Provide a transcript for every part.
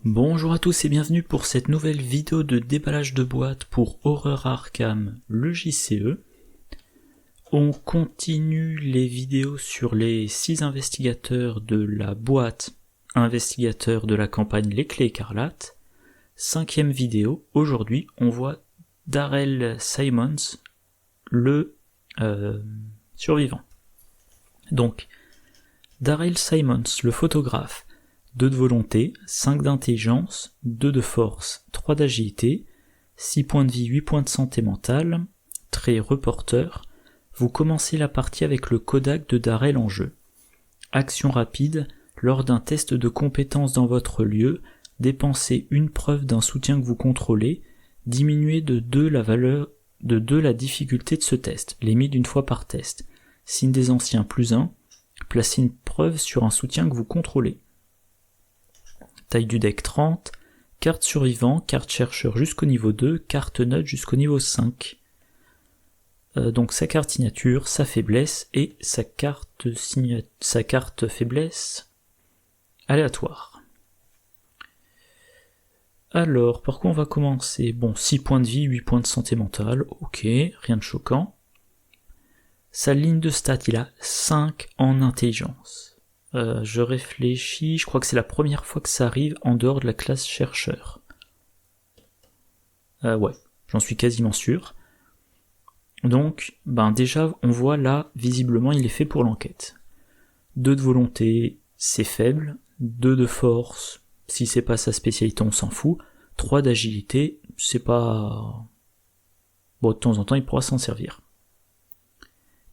Bonjour à tous et bienvenue pour cette nouvelle vidéo de déballage de boîte pour Horror Arkham, le JCE. On continue les vidéos sur les 6 investigateurs de la boîte investigateurs de la campagne Les Clés Écarlates. 5e vidéo, aujourd'hui on voit Darrell Simmons, le survivant. Donc, Darrell Simmons, le photographe, 2 de volonté, 5 d'intelligence, 2 de force, 3 d'agilité, 6 points de vie, 8 points de santé mentale, trait reporter. Vous commencez la partie avec le Kodak de Darrell en jeu. Action rapide, lors d'un test de compétence dans votre lieu, dépensez une preuve d'un soutien que vous contrôlez, diminuez de 2 la difficulté de ce test, limite d'une fois par test. Signe des anciens +1, placez une preuve sur un soutien que vous contrôlez. Taille du deck 30, carte survivant, carte chercheur jusqu'au niveau 2, carte neutre jusqu'au niveau 5. Donc sa carte signature, sa faiblesse et sa carte faiblesse aléatoire. Alors, par quoi on va commencer? Bon, 6 points de vie, 8 points de santé mentale, ok, rien de choquant. Sa ligne de stats, il a 5 en intelligence. Je réfléchis, je crois que c'est la première fois que ça arrive en dehors de la classe chercheur. Ouais, j'en suis quasiment sûr. Donc, déjà, on voit là, visiblement, il est fait pour l'enquête. 2 de volonté, c'est faible. 2 de force, si c'est pas sa spécialité, on s'en fout. 3 d'agilité, c'est pas... Bon, de temps en temps, il pourra s'en servir.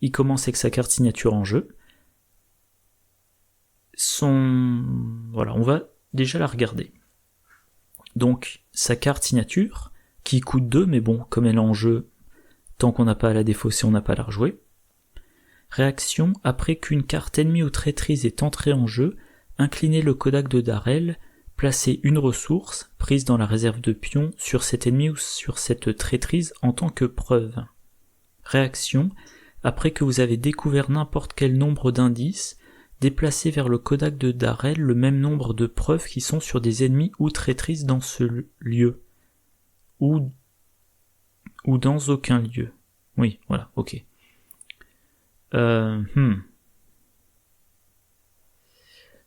Il commence avec sa carte signature en jeu. Voilà, on va déjà la regarder. Donc, sa carte signature, qui coûte 2, mais bon, comme elle est en jeu, tant qu'on n'a pas à la défausser, on n'a pas à la rejouer. Réaction, après qu'une carte ennemie ou traîtrise est entrée en jeu, inclinez le Kodak de Darrell, placez une ressource, prise dans la réserve de pions, sur cet ennemi ou sur cette traîtrise en tant que preuve. Réaction, après que vous avez découvert n'importe quel nombre d'indices, déplacez vers le Kodak de Darrell le même nombre de preuves qui sont sur des ennemis ou traîtrises dans ce lieu. Ou dans aucun lieu. Oui, voilà, ok.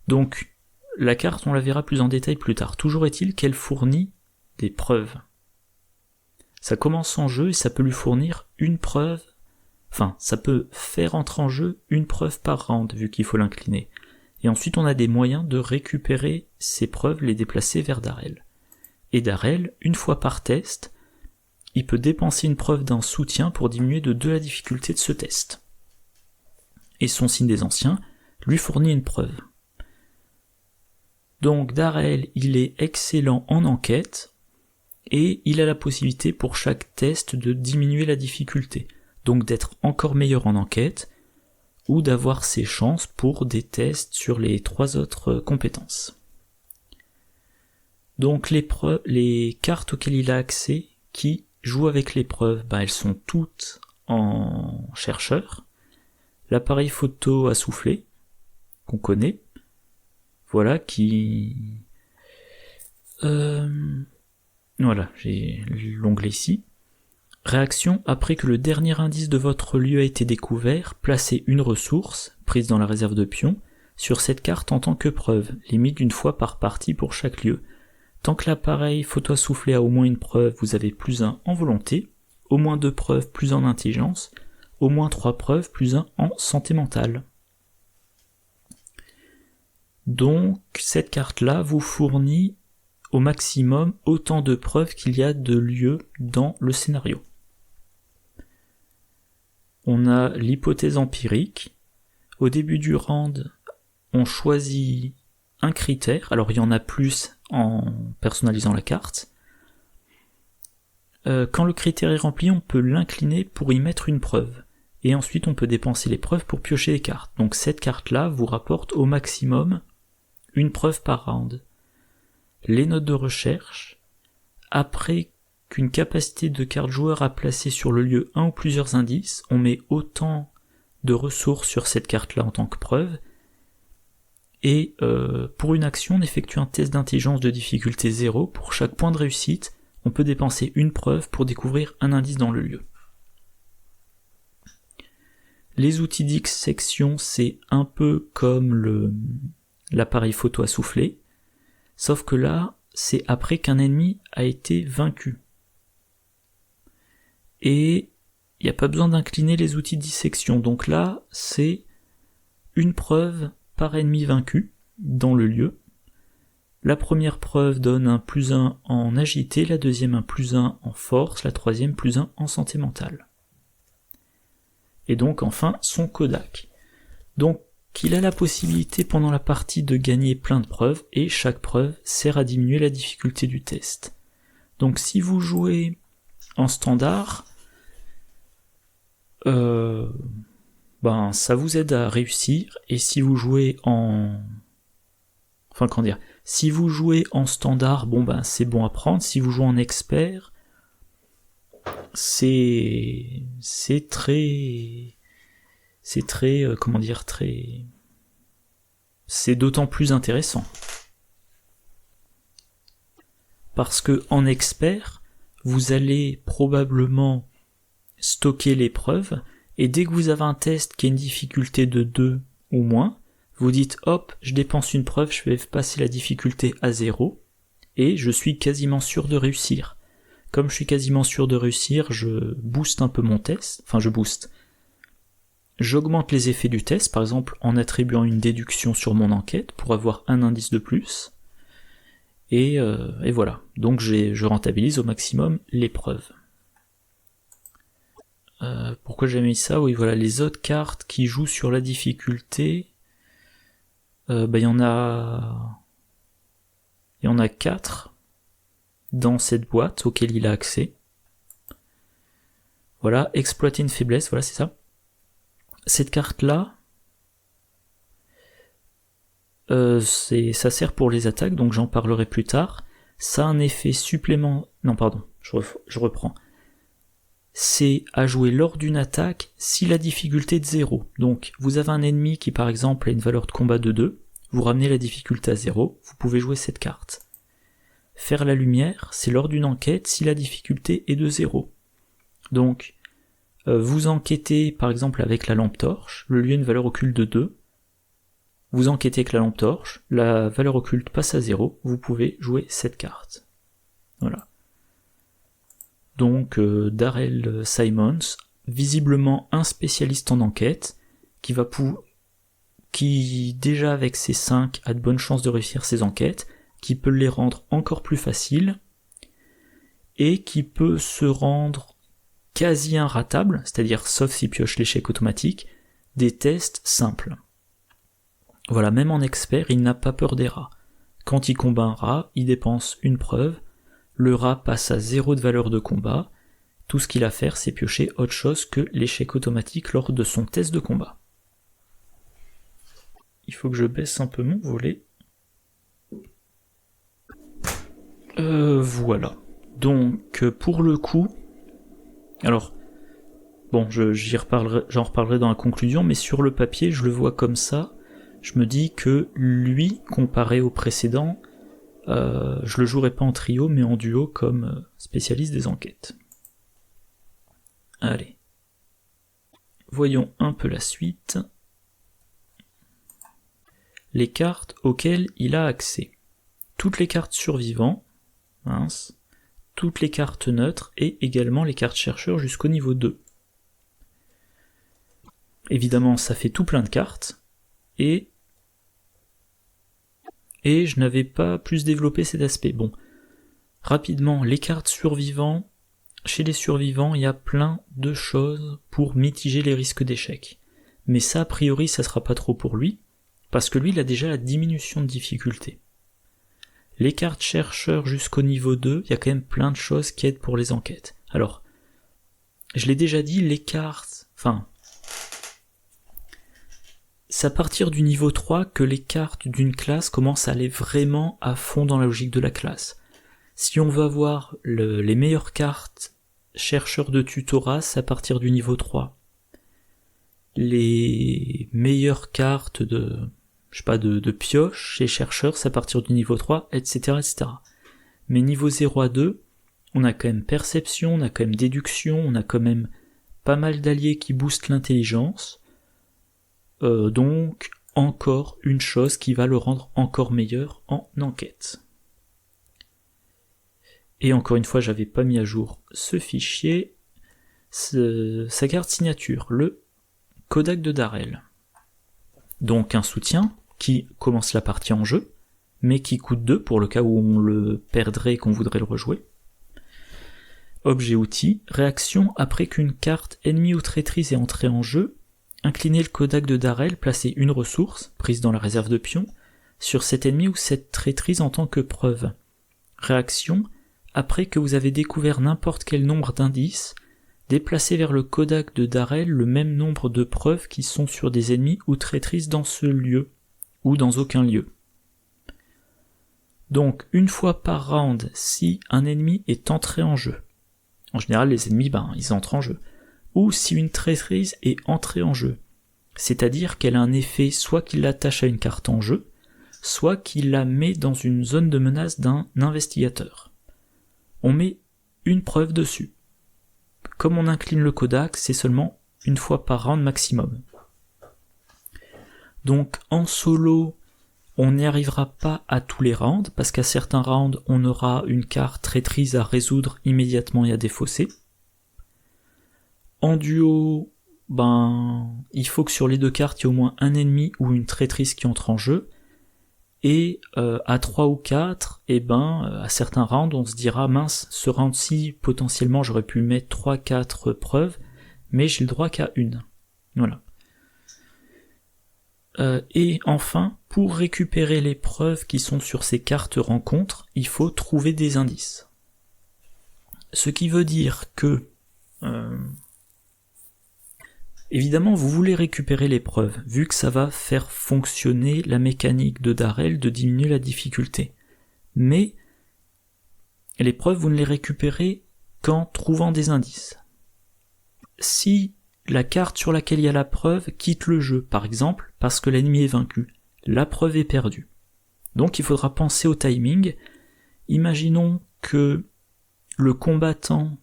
Donc, la carte, on la verra plus en détail plus tard. Toujours est-il qu'elle fournit des preuves. Ça commence en jeu et ça peut lui fournir une preuve. Enfin, ça peut faire entrer en jeu une preuve par round, vu qu'il faut l'incliner. Et ensuite, on a des moyens de récupérer ces preuves, les déplacer vers Darrell. Et Darrell, une fois par test, il peut dépenser une preuve d'un soutien pour diminuer de 2 la difficulté de ce test. Et son signe des anciens lui fournit une preuve. Donc Darrell, il est excellent en enquête, et il a la possibilité pour chaque test de diminuer la difficulté. Donc d'être encore meilleur en enquête, ou d'avoir ses chances pour des tests sur les 3 autres compétences. Donc les cartes auxquelles il a accès, qui jouent avec l'épreuve, elles sont toutes en chercheur. L'appareil photo à souffler, qu'on connaît, voilà, voilà, j'ai l'onglet ici. Réaction, après que le dernier indice de votre lieu a été découvert, placez une ressource, prise dans la réserve de pions, sur cette carte en tant que preuve, limite d'une fois par partie pour chaque lieu. Tant que l'appareil photo à souffler a au moins une preuve, vous avez +1 en volonté, au moins 2 preuves +1 en intelligence, au moins 3 preuves +1 en santé mentale. Donc, cette carte-là vous fournit au maximum autant de preuves qu'il y a de lieux dans le scénario. On a l'hypothèse empirique. Au début du round, on choisit un critère. Alors il y en a plus en personnalisant la carte. Quand le critère est rempli, on peut l'incliner pour y mettre une preuve. Et ensuite on peut dépenser les preuves pour piocher les cartes. Donc cette carte-là vous rapporte au maximum une preuve par round. Les notes de recherche, après qu'une capacité de carte joueur a placé sur le lieu un ou plusieurs indices, on met autant de ressources sur cette carte-là en tant que preuve, Et pour une action, on effectue un test d'intelligence de difficulté 0. Pour chaque point de réussite, on peut dépenser une preuve pour découvrir un indice dans le lieu. Les outils dissection, c'est un peu comme l'appareil photo à souffler, sauf que là, c'est après qu'un ennemi a été vaincu. Et il n'y a pas besoin d'incliner les outils de dissection, donc là, c'est une preuve par ennemi vaincu dans le lieu. La première preuve donne un +1 en agilité, la deuxième un +1 en force, la troisième +1 en santé mentale. Et donc enfin son Kodak. Donc il a la possibilité pendant la partie de gagner plein de preuves, et chaque preuve sert à diminuer la difficulté du test. Donc si vous jouez en standard, ça vous aide à réussir, et si vous jouez si vous jouez en standard, c'est bon à prendre. Si vous jouez en expert, c'est d'autant plus intéressant. Parce que en expert, vous allez probablement stocker les preuves, et dès que vous avez un test qui a une difficulté de 2 ou moins, vous dites hop, je dépense une preuve, je vais passer la difficulté à 0, et je suis quasiment sûr de réussir. Comme je suis quasiment sûr de réussir, je booste un peu mon test, j'augmente les effets du test, par exemple en attribuant une déduction sur mon enquête pour avoir un indice de plus, et voilà, donc je rentabilise au maximum les preuves. Pourquoi j'ai mis ça? Oui, voilà, les autres cartes qui jouent sur la difficulté, il y en a 4 dans cette boîte auquel il a accès. Voilà, exploiter une faiblesse, voilà, c'est ça. Cette carte-là, ça sert pour les attaques, donc j'en parlerai plus tard. Ça a un effet supplément... Non, pardon, je reprends. C'est à jouer lors d'une attaque si la difficulté est de 0. Donc, vous avez un ennemi qui, par exemple, a une valeur de combat de 2, vous ramenez la difficulté à 0, vous pouvez jouer cette carte. Faire la lumière, c'est lors d'une enquête si la difficulté est de 0. Donc, vous enquêtez, par exemple, avec la lampe torche, le lieu a une valeur occulte de 2, vous enquêtez avec la lampe torche, la valeur occulte passe à 0, vous pouvez jouer cette carte. Voilà. Donc Darrell Simons, visiblement un spécialiste en enquête, qui déjà avec ses 5 a de bonnes chances de réussir ses enquêtes, qui peut les rendre encore plus faciles, et qui peut se rendre quasi inratable, c'est-à-dire sauf s'il pioche l'échec automatique, des tests simples. Voilà, même en expert, il n'a pas peur des rats. Quand il combat un rat, il dépense une preuve, le rat passe à 0 de valeur de combat, tout ce qu'il a à faire c'est piocher autre chose que l'échec automatique lors de son test de combat. Il faut que je baisse un peu mon volet. Voilà. Donc pour le coup, alors bon, j'en reparlerai dans la conclusion, mais sur le papier je le vois comme ça. Je me dis que lui, comparé au précédent, je le jouerai pas en trio, mais en duo comme spécialiste des enquêtes. Allez. Voyons un peu la suite. Les cartes auxquelles il a accès. Toutes les cartes survivants, toutes les cartes neutres, et également les cartes chercheurs jusqu'au niveau 2. Évidemment, ça fait tout plein de cartes, et je n'avais pas plus développé cet aspect. Bon, rapidement, les cartes survivants, chez les survivants, il y a plein de choses pour mitiger les risques d'échec. Mais ça, a priori, ça sera pas trop pour lui, parce que lui, il a déjà la diminution de difficulté. Les cartes chercheurs jusqu'au niveau 2, il y a quand même plein de choses qui aident pour les enquêtes. Alors, je l'ai déjà dit, les cartes... c'est à partir du niveau 3 que les cartes d'une classe commencent à aller vraiment à fond dans la logique de la classe. Si on veut avoir les meilleures cartes chercheurs de tutorat, c'est à partir du niveau 3. Les meilleures cartes je sais pas, de pioche chez chercheurs, c'est à partir du niveau 3, etc., etc. Mais niveau 0 à 2, on a quand même perception, on a quand même déduction, on a quand même pas mal d'alliés qui boostent l'intelligence, donc encore une chose qui va le rendre encore meilleur en enquête. Et encore une fois, j'avais pas mis à jour ce fichier, sa carte signature, le Kodak de Darrell. Donc un soutien qui commence la partie en jeu, mais qui coûte 2 pour le cas où on le perdrait et qu'on voudrait le rejouer. Objet outil, réaction après qu'une carte ennemie ou traîtrise est entrée en jeu, inclinez le Kodak de Darrell, placez une ressource, prise dans la réserve de pion, sur cet ennemi ou cette traîtrise en tant que preuve. Réaction, après que vous avez découvert n'importe quel nombre d'indices, déplacez vers le Kodak de Darrell le même nombre de preuves qui sont sur des ennemis ou traîtrises dans ce lieu, ou dans aucun lieu. Donc, une fois par round, si un ennemi est entré en jeu, en général les ennemis, ils entrent en jeu, ou si une traîtrise est entrée en jeu, c'est-à-dire qu'elle a un effet soit qui l'attache à une carte en jeu, soit qui la met dans une zone de menace d'un investigateur. On met une preuve dessus. Comme on incline le Kodak, c'est seulement une fois par round maximum. Donc en solo, on n'y arrivera pas à tous les rounds, parce qu'à certains rounds, on aura une carte traîtrise à résoudre immédiatement et à défausser. En duo, il faut que sur les deux cartes, il y ait au moins un ennemi ou une traîtrise qui entre en jeu. Et à 3 ou 4, à certains rounds, on se dira, mince, ce round-ci, potentiellement, j'aurais pu mettre 3-4 preuves, mais j'ai le droit qu'à une. Voilà. Et enfin, pour récupérer les preuves qui sont sur ces cartes rencontres, il faut trouver des indices. Ce qui veut dire que, évidemment, vous voulez récupérer les preuves, vu que ça va faire fonctionner la mécanique de Darrell de diminuer la difficulté. Mais les preuves, vous ne les récupérez qu'en trouvant des indices. Si la carte sur laquelle il y a la preuve quitte le jeu, par exemple, parce que l'ennemi est vaincu, la preuve est perdue. Donc il faudra penser au timing. Imaginons que le combattant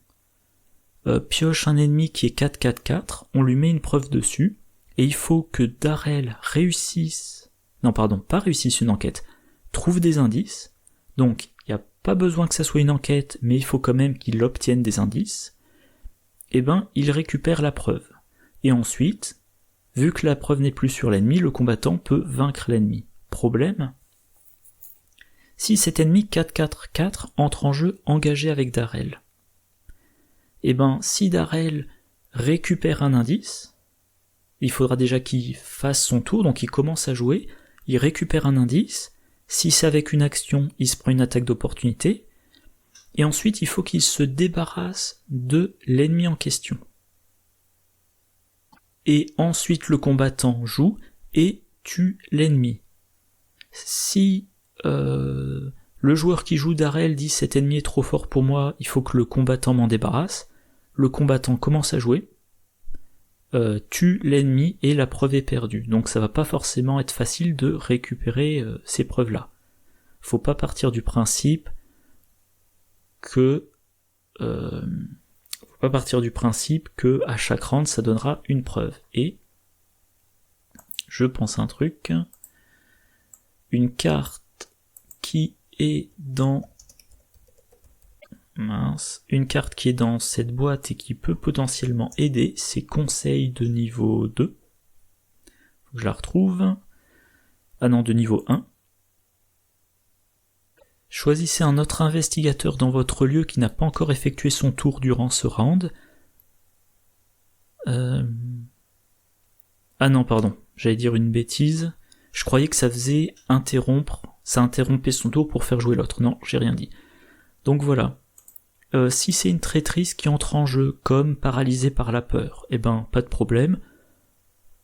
pioche un ennemi qui est 4-4-4, on lui met une preuve dessus, et il faut que Darrell réussisse une enquête, trouve des indices, donc il n'y a pas besoin que ça soit une enquête, mais il faut quand même qu'il obtienne des indices, il récupère la preuve. Et ensuite, vu que la preuve n'est plus sur l'ennemi, le combattant peut vaincre l'ennemi. Problème, si cet ennemi 4-4-4 entre en jeu engagé avec Darrell, si Darrell récupère un indice, il faudra déjà qu'il fasse son tour, donc il commence à jouer, il récupère un indice, si c'est avec une action, il se prend une attaque d'opportunité, et ensuite il faut qu'il se débarrasse de l'ennemi en question. Et ensuite le combattant joue et tue l'ennemi. Si le joueur qui joue Darrell dit cet ennemi est trop fort pour moi, il faut que le combattant m'en débarrasse, le combattant commence à jouer, tue l'ennemi et la preuve est perdue. Donc ça va pas forcément être facile de récupérer ces preuves-là. Faut pas partir du principe que à chaque round ça donnera une preuve. Et je pense à un truc, une carte qui est dans cette boîte et qui peut potentiellement aider, c'est conseil de niveau 2. Faut que je la retrouve. De niveau 1. Choisissez un autre investigateur dans votre lieu qui n'a pas encore effectué son tour durant ce round. J'allais dire une bêtise. Je croyais que ça faisait ça interrompait son tour pour faire jouer l'autre. Non, j'ai rien dit. Donc voilà. Si c'est une traîtrise qui entre en jeu comme paralysée par la peur, pas de problème.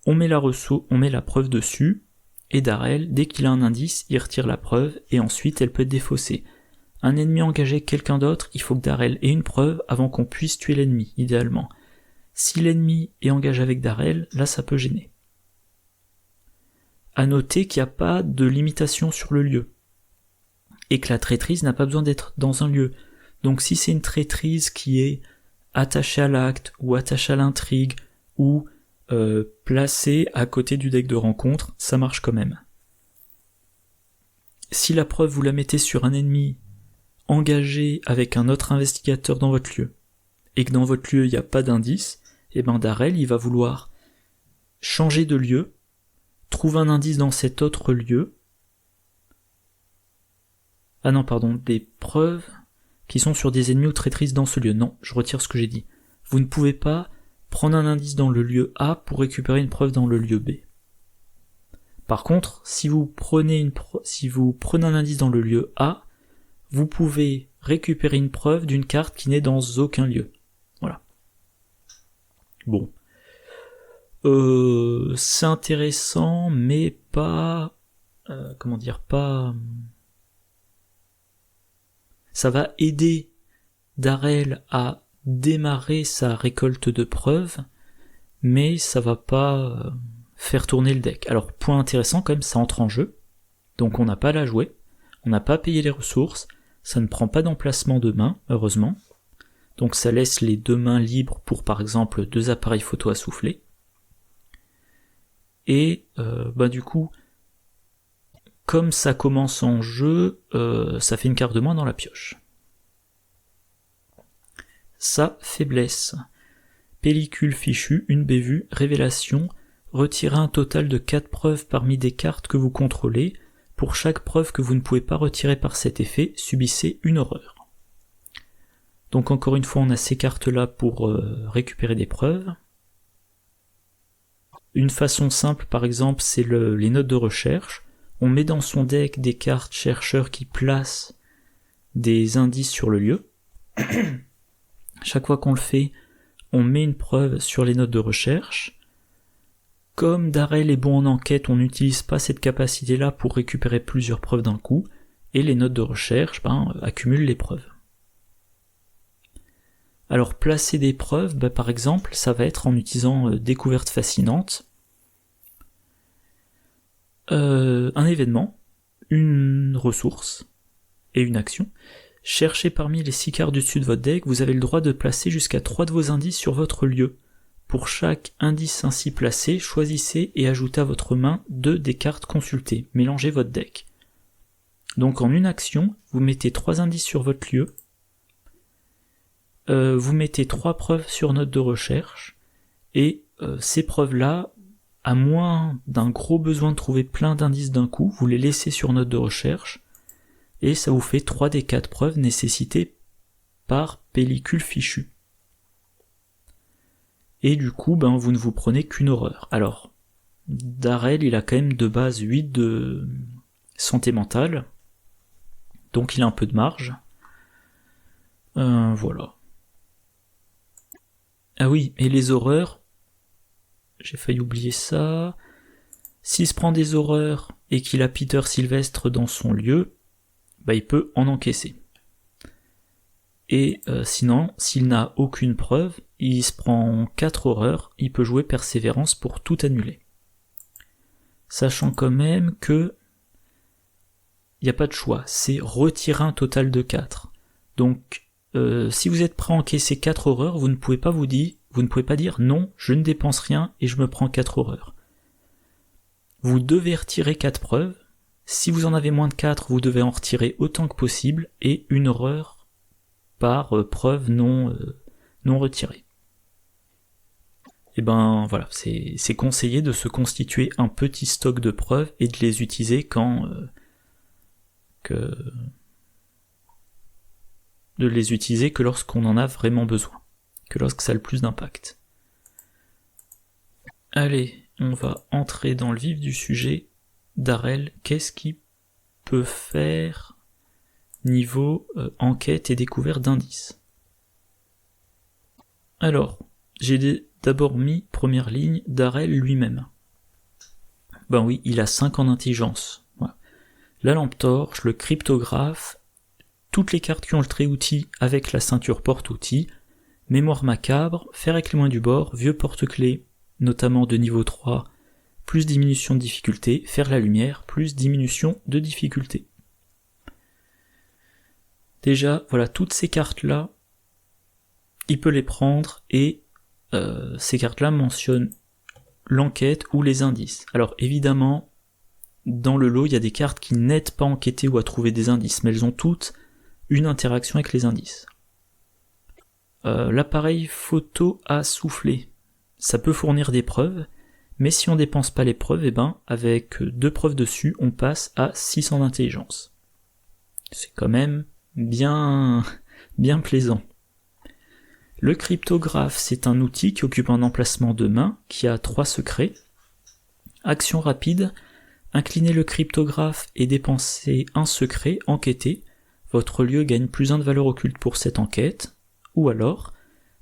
On met la preuve dessus, et Darrell, dès qu'il a un indice, il retire la preuve, et ensuite elle peut être défaussée. Un ennemi engagé avec quelqu'un d'autre, il faut que Darrell ait une preuve avant qu'on puisse tuer l'ennemi, idéalement. Si l'ennemi est engagé avec Darrell, là ça peut gêner. à noter qu'il n'y a pas de limitation sur le lieu, et que la traîtrise n'a pas besoin d'être dans un lieu. Donc si c'est une traîtrise qui est attachée à l'acte, ou attachée à l'intrigue, ou placée à côté du deck de rencontre, ça marche quand même. Si la preuve vous la mettez sur un ennemi engagé avec un autre investigateur dans votre lieu, et que dans votre lieu il n'y a pas d'indice, et ben Darrell il va vouloir changer de lieu, trouver un indice dans cet autre lieu. Ah non, pardon, des preuves qui sont sur des ennemis ou traîtrises dans ce lieu. Non, je retire ce que j'ai dit. Vous ne pouvez pas prendre un indice dans le lieu A pour récupérer une preuve dans le lieu B. Par contre, si vous prenez un indice dans le lieu A, vous pouvez récupérer une preuve d'une carte qui n'est dans aucun lieu. Voilà. Bon. C'est intéressant, mais pas... pas... Ça va aider Darrell à démarrer sa récolte de preuves, mais ça va pas faire tourner le deck. Alors, point intéressant quand même, ça entre en jeu, donc on n'a pas à la jouer, on n'a pas à payer les ressources, ça ne prend pas d'emplacement de main, heureusement, donc ça laisse les 2 mains libres pour par exemple 2 appareils photo à souffler, et du coup, comme ça commence en jeu, ça fait une carte de moins dans la pioche. Sa faiblesse. Pellicule fichue, une bévue, révélation, retirez un total de 4 preuves parmi des cartes que vous contrôlez. Pour chaque preuve que vous ne pouvez pas retirer par cet effet, subissez une horreur. Donc encore une fois, on a ces cartes-là pour récupérer des preuves. Une façon simple, par exemple, c'est les notes de recherche. On met dans son deck des cartes chercheurs qui placent des indices sur le lieu. Chaque fois qu'on le fait, on met une preuve sur les notes de recherche. Comme Darrell est bon en enquête, on n'utilise pas cette capacité-là pour récupérer plusieurs preuves d'un coup, et les notes de recherche accumulent les preuves. Alors placer des preuves, par exemple, ça va être en utilisant découverte fascinante, un événement, une ressource et une action. Cherchez parmi les 6 cartes du dessus de votre deck, vous avez le droit de placer jusqu'à 3 de vos indices sur votre lieu. Pour chaque indice ainsi placé, choisissez et ajoutez à votre main 2 des cartes consultées. Mélangez votre deck. Donc en une action, vous mettez 3 indices sur votre lieu, vous mettez 3 preuves sur note de recherche, et ces preuves-là, à moins d'un gros besoin de trouver plein d'indices d'un coup, vous les laissez sur note de recherche, et ça vous fait 3 des 4 preuves nécessitées par pellicule fichue. Et du coup, vous ne vous prenez qu'une horreur. Alors, Darrell, il a quand même de base 8 de santé mentale, donc il a un peu de marge. Voilà. Ah oui, et les horreurs, j'ai failli oublier ça. S'il se prend des horreurs et qu'il a Peter Sylvestre dans son lieu, il peut en encaisser. Et sinon, s'il n'a aucune preuve, il se prend 4 horreurs, il peut jouer persévérance pour tout annuler. Sachant quand même que il n'y a pas de choix, c'est retirer un total de 4. Donc si vous êtes prêt à encaisser 4 horreurs, vous ne pouvez pas dire non, je ne dépense rien et je me prends 4 horreurs. Vous devez retirer 4 preuves. Si vous en avez moins de 4, vous devez en retirer autant que possible, et une horreur par preuve non retirée. Et voilà, c'est conseillé de se constituer un petit stock de preuves et de les utiliser que lorsqu'on en a vraiment besoin, que lorsque ça a le plus d'impact. Allez, on va entrer dans le vif du sujet. Darrell, qu'est-ce qu'il peut faire niveau enquête et découverte d'indices? Alors, j'ai d'abord mis première ligne Darrell lui-même. Oui, il a 5 en intelligence. Voilà. La lampe torche, le cryptographe, toutes les cartes qui ont le trait outil avec la ceinture porte-outil, mémoire macabre, fer avec les moins du bord, vieux porte-clés, notamment de niveau 3, plus diminution de difficulté, faire la lumière, plus diminution de difficulté. Déjà, voilà, toutes ces cartes-là, il peut les prendre et ces cartes-là mentionnent l'enquête ou les indices. Alors évidemment, dans le lot, il y a des cartes qui n'aident pas à enquêter ou à trouver des indices, mais elles ont toutes une interaction avec les indices. L'appareil photo à souffler, ça peut fournir des preuves, mais si on dépense pas les preuves, avec 2 preuves dessus, on passe à 600 d'intelligence. C'est quand même bien plaisant. Le cryptographe, c'est un outil qui occupe un emplacement de main, qui a 3 secrets. Action rapide, incliner le cryptographe et dépenser un secret, enquêter. Votre lieu gagne +1 de valeur occulte pour cette enquête. Ou alors,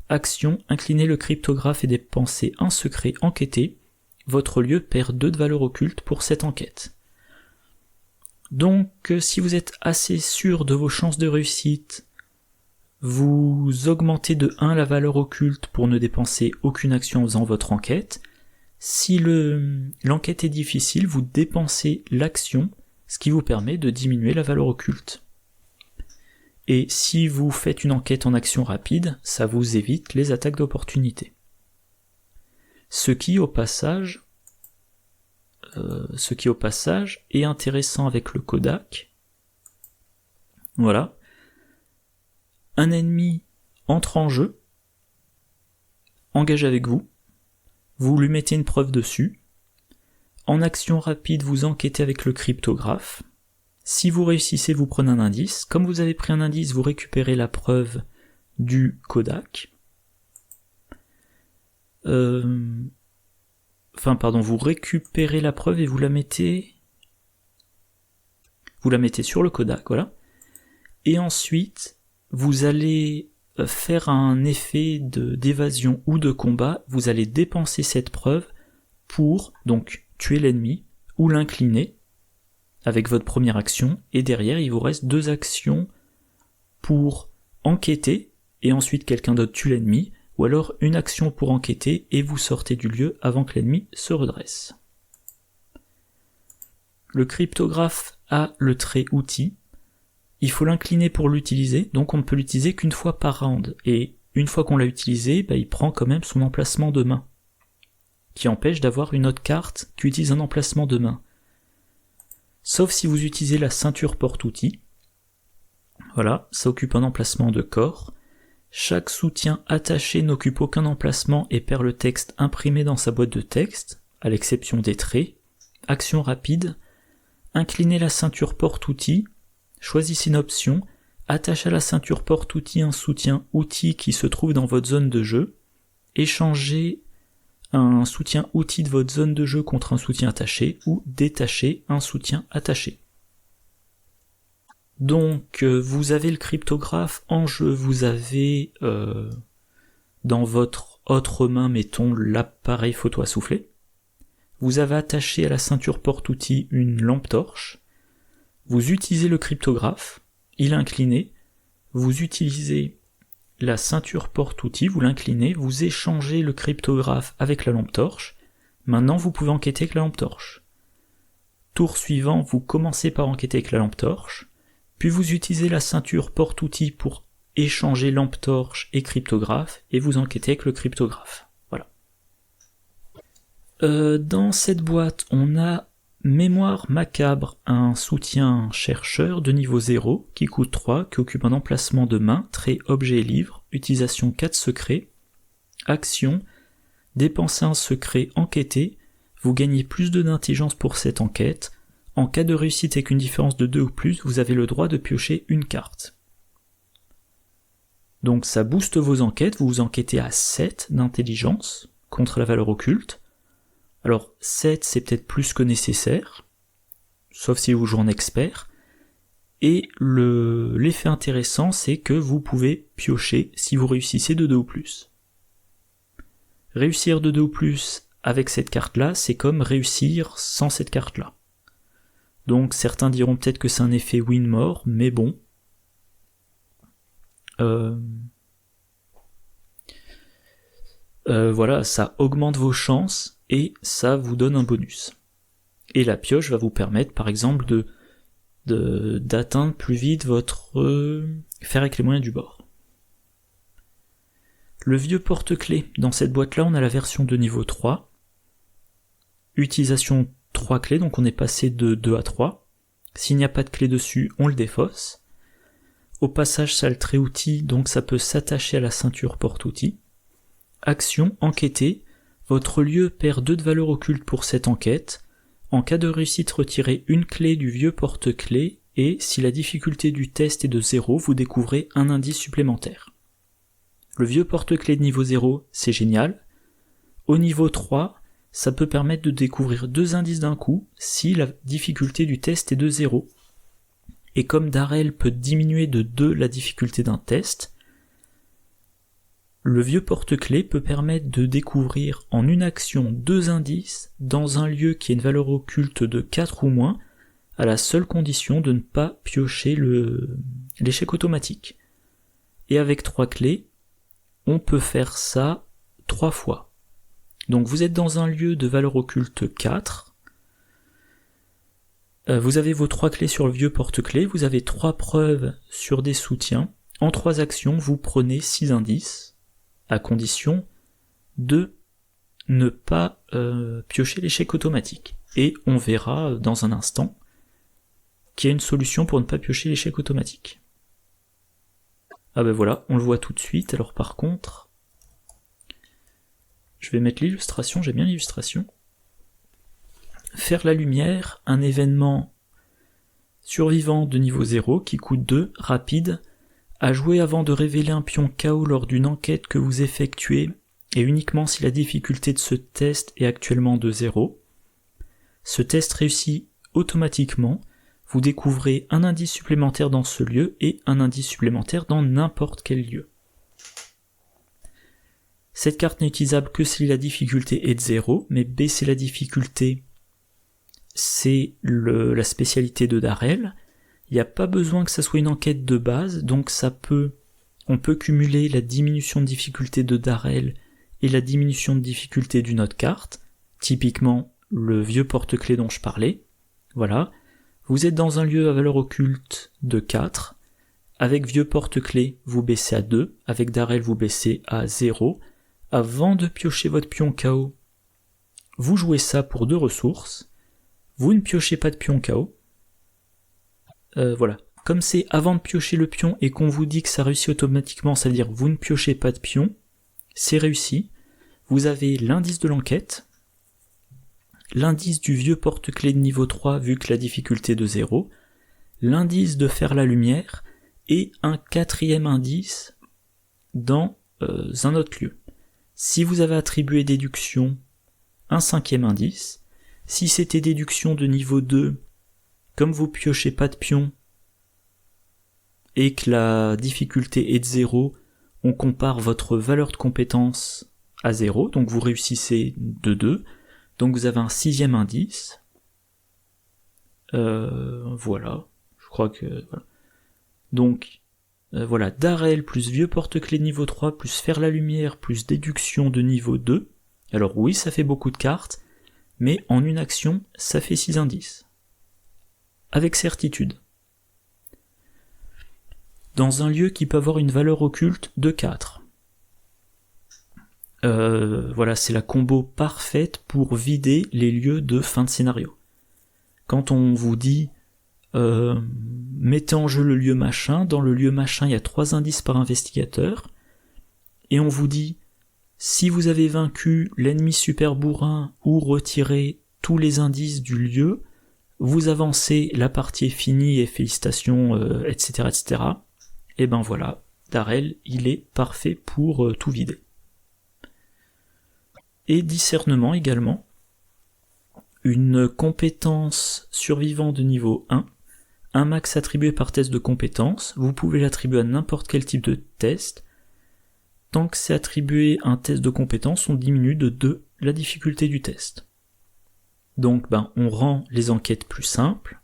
action, incliner le cryptographe et dépenser un secret, enquêter. Votre lieu perd 2 de valeur occulte pour cette enquête. Donc, si vous êtes assez sûr de vos chances de réussite, vous augmentez de 1 la valeur occulte pour ne dépenser aucune action en faisant votre enquête. Si l'enquête est difficile, vous dépensez l'action, ce qui vous permet de diminuer la valeur occulte. Et si vous faites une enquête en action rapide, ça vous évite les attaques d'opportunité. Ce qui au passage est intéressant avec le Kodak. Voilà. Un ennemi entre en jeu, engage avec vous, vous lui mettez une preuve dessus. En action rapide, vous enquêtez avec le cryptographe. Si vous réussissez, vous prenez un indice. Comme vous avez pris un indice, vous récupérez la preuve du Kodak. Vous récupérez la preuve et vous la mettez sur le Kodak, voilà. Et ensuite, vous allez faire un effet d'évasion ou de combat, vous allez dépenser cette preuve pour donc tuer l'ennemi ou l'incliner avec votre première action, et derrière il vous reste 2 actions pour enquêter et ensuite quelqu'un d'autre tue l'ennemi, ou alors une action pour enquêter et vous sortez du lieu avant que l'ennemi se redresse. Le cryptographe a le trait outil. Il faut l'incliner pour l'utiliser, donc on ne peut l'utiliser qu'une fois par round, et une fois qu'on l'a utilisé, il prend quand même son emplacement de main, qui empêche d'avoir une autre carte qui utilise un emplacement de main. Sauf si vous utilisez la ceinture porte-outil. Voilà, ça occupe un emplacement de corps. Chaque soutien attaché n'occupe aucun emplacement et perd le texte imprimé dans sa boîte de texte, à l'exception des traits. Action rapide, inclinez la ceinture porte-outil, choisissez une option, attache à la ceinture porte-outil un soutien outil qui se trouve dans votre zone de jeu, échangez un soutien outil de votre zone de jeu contre un soutien attaché, ou détachez un soutien attaché. Donc vous avez le cryptographe en jeu, vous avez dans votre autre main, mettons l'appareil photo à souffler, vous avez attaché à la ceinture porte-outil une lampe torche, vous utilisez le cryptographe, il est incliné, vous utilisez la ceinture porte-outil, vous l'inclinez, vous échangez le cryptographe avec la lampe torche, maintenant vous pouvez enquêter avec la lampe torche. Tour suivant, vous commencez par enquêter avec la lampe torche, puis vous utilisez la ceinture porte-outil pour échanger lampe torche et cryptographe, et vous enquêtez avec le cryptographe. Voilà. Dans cette boîte, on a Mémoire macabre, un soutien chercheur de niveau 0 qui coûte 3, qui occupe un emplacement de main, trait, objet et livre, utilisation 4 secrets, action, dépenser un secret, enquêter, vous gagnez plus d'intelligence pour cette enquête, en cas de réussite avec une différence de 2 ou plus, vous avez le droit de piocher une carte. Donc ça booste vos enquêtes, vous enquêtez à 7 d'intelligence contre la valeur occulte. Alors 7 c'est peut-être plus que nécessaire, sauf si vous jouez en expert, et l'effet intéressant c'est que vous pouvez piocher si vous réussissez de 2 ou plus. Réussir de 2 ou plus avec cette carte-là, c'est comme réussir sans cette carte-là. Donc certains diront peut-être que c'est un effet win-more, mais bon. Voilà, ça augmente vos chances, et ça vous donne un bonus. Et la pioche va vous permettre par exemple d'atteindre plus vite votre faire avec les moyens du bord. Le vieux porte-clés, dans cette boîte-là, on a la version de niveau 3. Utilisation 3 clés, donc on est passé de 2 à 3. S'il n'y a pas de clé dessus, on le défausse. Au passage, ça a le trait outil, donc ça peut s'attacher à la ceinture porte-outil. Action, enquêter. Votre lieu perd 2 de valeur occulte pour cette enquête. En cas de réussite, retirez une clé du vieux porte-clés, et si la difficulté du test est de 0, vous découvrez un indice supplémentaire. Le vieux porte-clés de niveau 0, c'est génial. Au niveau 3, ça peut permettre de découvrir 2 indices d'un coup si la difficulté du test est de 0. Et comme Darrell peut diminuer de 2 la difficulté d'un test, le vieux porte-clés peut permettre de découvrir en une action 2 indices dans un lieu qui a une valeur occulte de 4 ou moins, à la seule condition de ne pas piocher l'échec automatique. Et avec 3 clés, on peut faire ça 3 fois. Donc vous êtes dans un lieu de valeur occulte 4, vous avez vos 3 clés sur le vieux porte-clés, vous avez 3 preuves sur des soutiens, en 3 actions vous prenez 6 indices, à condition de ne pas piocher l'échec automatique. Et on verra dans un instant qu'il y a une solution pour ne pas piocher l'échec automatique. Ah ben voilà, on le voit tout de suite. Alors par contre, je vais mettre l'illustration, j'aime bien l'illustration. Faire la lumière, un événement survivant de niveau 0 qui coûte 2, rapide, à jouer avant de révéler un pion KO lors d'une enquête que vous effectuez, et uniquement si la difficulté de ce test est actuellement de 0. Ce test réussit automatiquement. Vous découvrez un indice supplémentaire dans ce lieu et un indice supplémentaire dans n'importe quel lieu. Cette carte n'est utilisable que si la difficulté est de 0, mais baisser la difficulté, c'est la spécialité de Darrell. Il n'y a pas besoin que ça soit une enquête de base, donc on peut cumuler la diminution de difficulté de Darrell et la diminution de difficulté d'une autre carte, typiquement le vieux porte-clés dont je parlais. Voilà. Vous êtes dans un lieu à valeur occulte de 4, avec vieux porte-clés vous baissez à 2, avec Darrell vous baissez à 0, avant de piocher votre pion KO, vous jouez ça pour 2 ressources, vous ne piochez pas de pion KO, voilà, comme c'est avant de piocher le pion et qu'on vous dit que ça réussit automatiquement, ça veut dire vous ne piochez pas de pion, c'est réussi, vous avez l'indice de l'enquête, l'indice du vieux porte-clés de niveau 3 vu que la difficulté est de 0, l'indice de faire la lumière, et un 4e indice dans un autre lieu. Si vous avez attribué déduction, un 5e indice. Si c'était déduction de niveau 2, comme vous piochez pas de pion, et que la difficulté est de 0, on compare votre valeur de compétence à 0, donc vous réussissez de 2, donc vous avez un 6e indice. Voilà, je crois que... Voilà. Donc, voilà, Darrell plus vieux porte-clés de niveau 3, plus faire la lumière, plus déduction de niveau 2. Alors oui, ça fait beaucoup de cartes, mais en une action, ça fait 6 indices. Avec certitude. Dans un lieu qui peut avoir une valeur occulte de 4. Voilà, c'est la combo parfaite pour vider les lieux de fin de scénario. Quand on vous dit mettez en jeu le lieu machin, dans le lieu machin il y a 3 indices par investigateur, et on vous dit si vous avez vaincu l'ennemi super bourrin ou retiré tous les indices du lieu, vous avancez, la partie est finie et félicitations, etc., etc. Et ben voilà, Darrell, il est parfait pour tout vider. Et discernement également, une compétence survivant de niveau 1, un max attribué par test de compétence, vous pouvez l'attribuer à n'importe quel type de test. Tant que c'est attribué à un test de compétence, on diminue de 2 la difficulté du test. Donc on rend les enquêtes plus simples,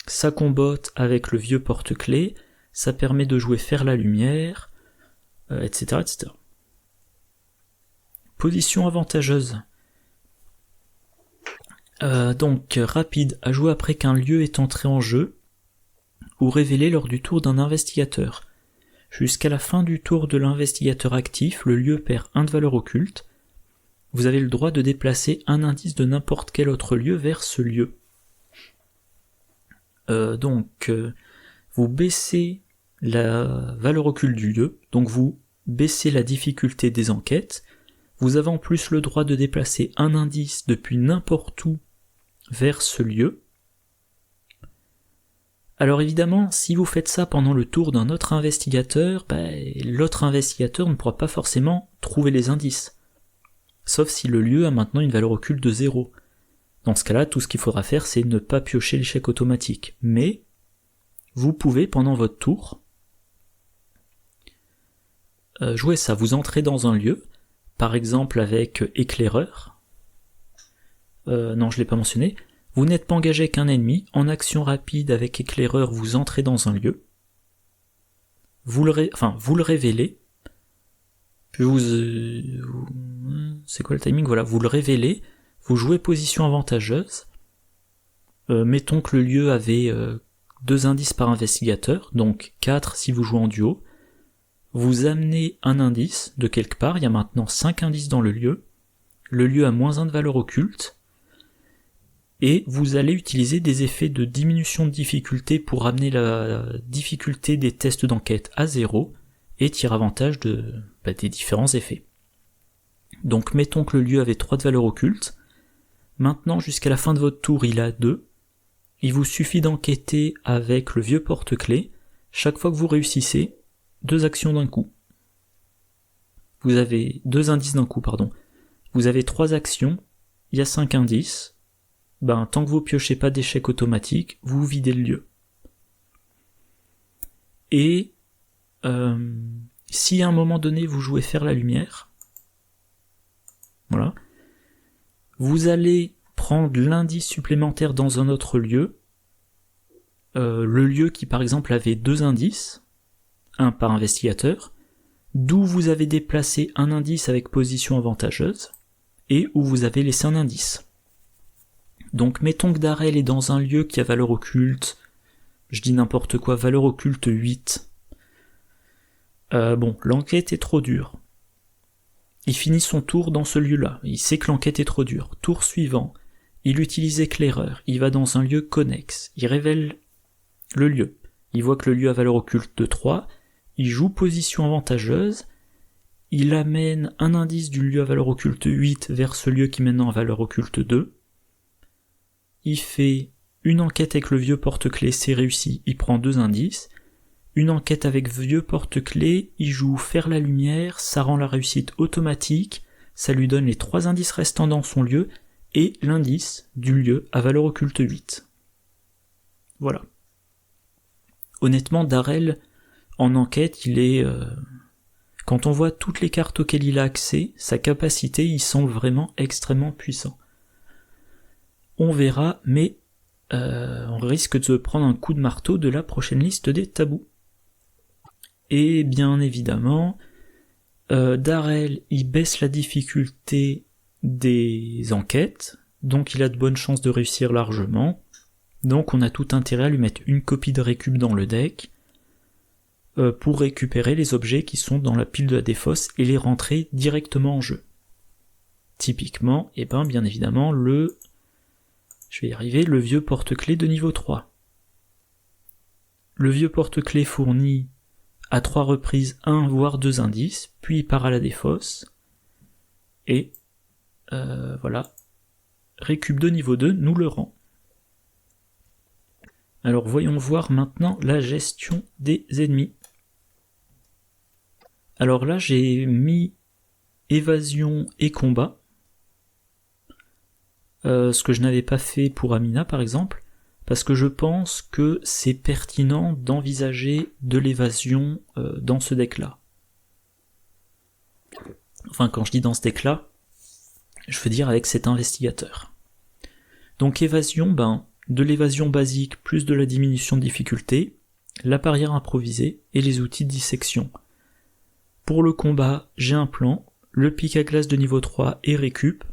ça combotte avec le vieux porte-clés, ça permet de jouer faire la lumière, etc., etc. Position avantageuse. Donc rapide, à jouer après qu'un lieu est entré en jeu, ou révélé lors du tour d'un investigateur. Jusqu'à la fin du tour de l'investigateur actif, le lieu perd 1 de valeur occulte. Vous avez le droit de déplacer un indice de n'importe quel autre lieu vers ce lieu. Vous baissez la valeur occulte du lieu, donc vous baissez la difficulté des enquêtes. Vous avez en plus le droit de déplacer un indice depuis n'importe où vers ce lieu. Alors évidemment, si vous faites ça pendant le tour d'un autre investigateur, l'autre investigateur ne pourra pas forcément trouver les indices. Sauf si le lieu a maintenant une valeur occulte de 0. Dans ce cas-là, tout ce qu'il faudra faire, c'est ne pas piocher l'échec automatique. Mais, vous pouvez, pendant votre tour, jouer ça. Vous entrez dans un lieu, par exemple avec éclaireur. Non, je l'ai pas mentionné. Vous n'êtes pas engagé avec un ennemi, en action rapide avec éclaireur, vous entrez dans un lieu. Vous le révélez. Puis c'est quoi le timing? Voilà, vous le révélez. Vous jouez position avantageuse. Mettons que le lieu avait 2 indices par investigateur, donc 4 si vous jouez en duo. Vous amenez un indice de quelque part, il y a maintenant 5 indices dans le lieu. Le lieu a -1 de valeur occulte. Et vous allez utiliser des effets de diminution de difficulté pour ramener la difficulté des tests d'enquête à 0 et tirer avantage des différents effets. Donc mettons que le lieu avait 3 de valeur occulte. Maintenant, jusqu'à la fin de votre tour, il a 2. Il vous suffit d'enquêter avec le vieux porte-clés. Chaque fois que vous réussissez, 2 actions d'un coup. Vous avez 2 indices d'un coup, pardon. Vous avez 3 actions, il y a 5 indices. Tant que vous piochez pas d'échec automatique, vous videz le lieu. Et si à un moment donné vous jouez faire la lumière, voilà, vous allez prendre l'indice supplémentaire dans un autre lieu, le lieu qui par exemple avait 2 indices, un par investigateur, d'où vous avez déplacé un indice avec position avantageuse, et où vous avez laissé un indice. Donc mettons que Darrell est dans un lieu qui a valeur occulte, je dis n'importe quoi, valeur occulte 8. L'enquête est trop dure. Il finit son tour dans ce lieu-là, il sait que l'enquête est trop dure. Tour suivant, il utilise éclaireur, il va dans un lieu connexe, il révèle le lieu. Il voit que le lieu a valeur occulte de 3, il joue position avantageuse, il amène un indice du lieu à valeur occulte 8 vers ce lieu qui maintenant a valeur occulte 2. Il fait une enquête avec le vieux porte-clés, c'est réussi, il prend 2 indices. Une enquête avec vieux porte-clés, il joue faire la lumière, ça rend la réussite automatique, ça lui donne les 3 indices restants dans son lieu, et l'indice du lieu à valeur occulte 8. Voilà. Honnêtement, Darrell, en enquête, il est... Quand on voit toutes les cartes auxquelles il a accès, sa capacité, il semble vraiment extrêmement puissant. On verra, mais on risque de prendre un coup de marteau de la prochaine liste des tabous. Et bien évidemment, Darrell, il baisse la difficulté des enquêtes, donc il a de bonnes chances de réussir largement, donc on a tout intérêt à lui mettre une copie de récup dans le deck, pour récupérer les objets qui sont dans la pile de la défausse et les rentrer directement en jeu. Typiquement, bien évidemment, je vais y arriver, le vieux porte-clés de niveau 3. Le vieux porte-clés fournit à 3 reprises 1 voire 2 indices, puis il part à la défausse, et voilà, récup de niveau 2 nous le rend. Alors voyons voir maintenant la gestion des ennemis. Alors là j'ai mis évasion et combat, ce que je n'avais pas fait pour Amina par exemple, parce que je pense que c'est pertinent d'envisager de l'évasion dans ce deck-là. Enfin, quand je dis dans ce deck-là, je veux dire avec cet investigateur. Donc évasion, de l'évasion basique plus de la diminution de difficulté, la barrière improvisée et les outils de dissection. Pour le combat, j'ai un plan, le pic à glace de niveau 3 et récup,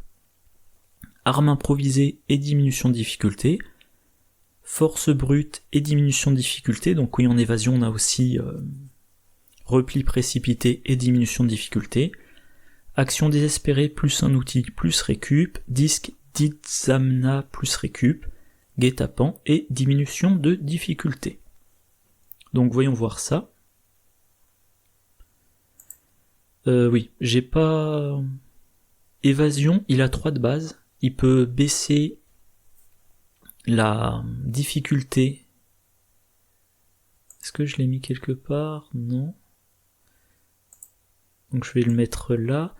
arme improvisée et diminution de difficulté, force brute et diminution de difficulté, donc oui en évasion on a aussi repli précipité et diminution de difficulté, action désespérée plus un outil plus récup, disque d'Itzamna plus récup, guet-apens et diminution de difficulté. Donc voyons voir ça. Oui, j'ai pas... Évasion, il a 3 de base, il peut baisser la difficulté. Est-ce que je l'ai mis quelque part? Non. Donc je vais le mettre là.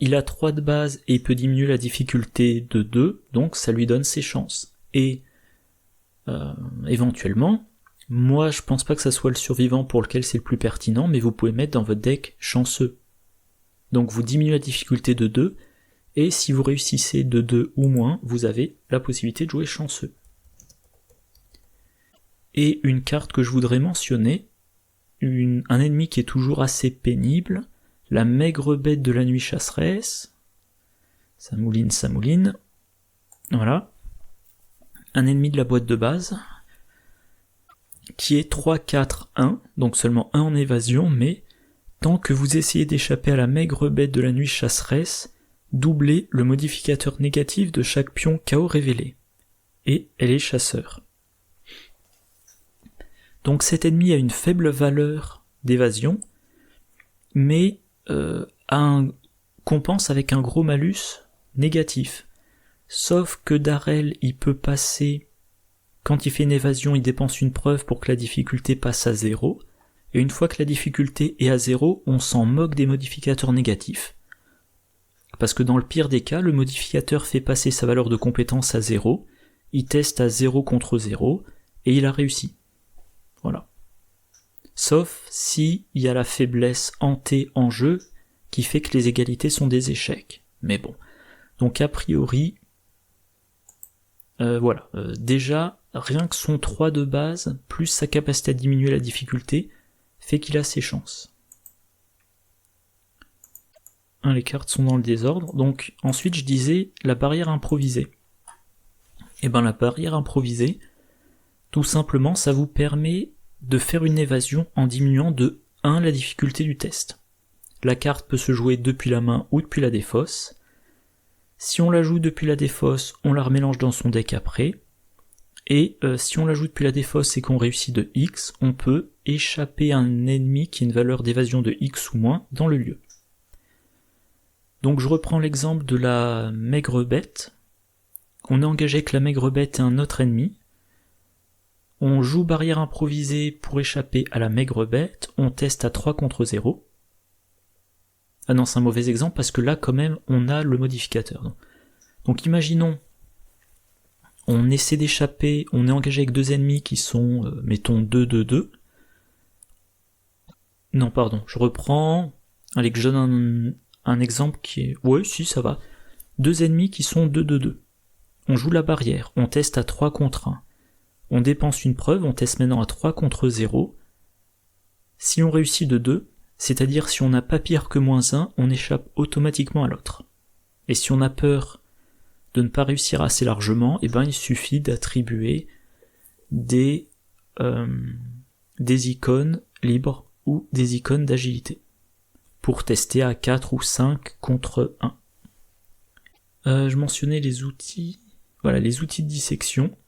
Il a 3 de base et il peut diminuer la difficulté de 2, donc ça lui donne ses chances. Et éventuellement, moi je pense pas que ça soit le survivant pour lequel c'est le plus pertinent, mais vous pouvez mettre dans votre deck chanceux. Donc vous diminuez la difficulté de 2, et si vous réussissez de 2 ou moins, vous avez la possibilité de jouer chanceux. Et une carte que je voudrais mentionner, un ennemi qui est toujours assez pénible, la maigre bête de la nuit chasseresse, ça mouline, voilà, un ennemi de la boîte de base, qui est 3-4-1, donc seulement 1 en évasion, mais tant que vous essayez d'échapper à la maigre bête de la nuit chasseresse, doublez le modificateur négatif de chaque pion KO révélé. Et elle est chasseur. Donc cet ennemi a une faible valeur d'évasion, mais compense avec un gros malus négatif. Sauf que Darrel, il peut passer, quand il fait une évasion, il dépense une preuve pour que la difficulté passe à 0, et une fois que la difficulté est à 0, on s'en moque des modificateurs négatifs. Parce que dans le pire des cas, le modificateur fait passer sa valeur de compétence à 0, il teste à 0 contre 0, et il a réussi. Voilà. Sauf si il y a la faiblesse hantée en jeu, qui fait que les égalités sont des échecs. Mais bon. Donc a priori, voilà. Déjà, rien que son 3 de base, plus sa capacité à diminuer la difficulté, fait qu'il a ses chances. Les cartes sont dans le désordre. Donc ensuite je disais la barrière improvisée. Et ben la barrière improvisée, tout simplement ça vous permet de faire une évasion en diminuant de 1 la difficulté du test. La carte peut se jouer depuis la main ou depuis la défausse. Si on la joue depuis la défausse, on la remélange dans son deck après. Et si on la joue depuis la défausse et qu'on réussit de X, on peut échapper à un ennemi qui a une valeur d'évasion de X ou moins dans le lieu. Donc je reprends l'exemple de la maigre bête. On est engagé avec la maigre bête et un autre ennemi. On joue barrière improvisée pour échapper à la maigre bête, on teste à 3 contre 0. Ah non, c'est un mauvais exemple parce que là quand même on a le modificateur. Donc imaginons, on essaie d'échapper, on est engagé avec 2 ennemis qui sont, mettons 2-2-2. Non pardon, je reprends, allez que je donne un exemple qui est... Ouais si ça va. 2 ennemis qui sont 2-2-2. On joue la barrière, on teste à 3 contre 1. On dépense une preuve, on teste maintenant à 3 contre 0. Si on réussit de 2, c'est-à-dire si on n'a pas pire que -1, on échappe automatiquement à l'autre. Et si on a peur de ne pas réussir assez largement, eh ben il suffit d'attribuer des icônes libres ou des icônes d'agilité pour tester à 4 ou 5 contre 1. Je mentionnais les outils. Voilà, les outils de dissection.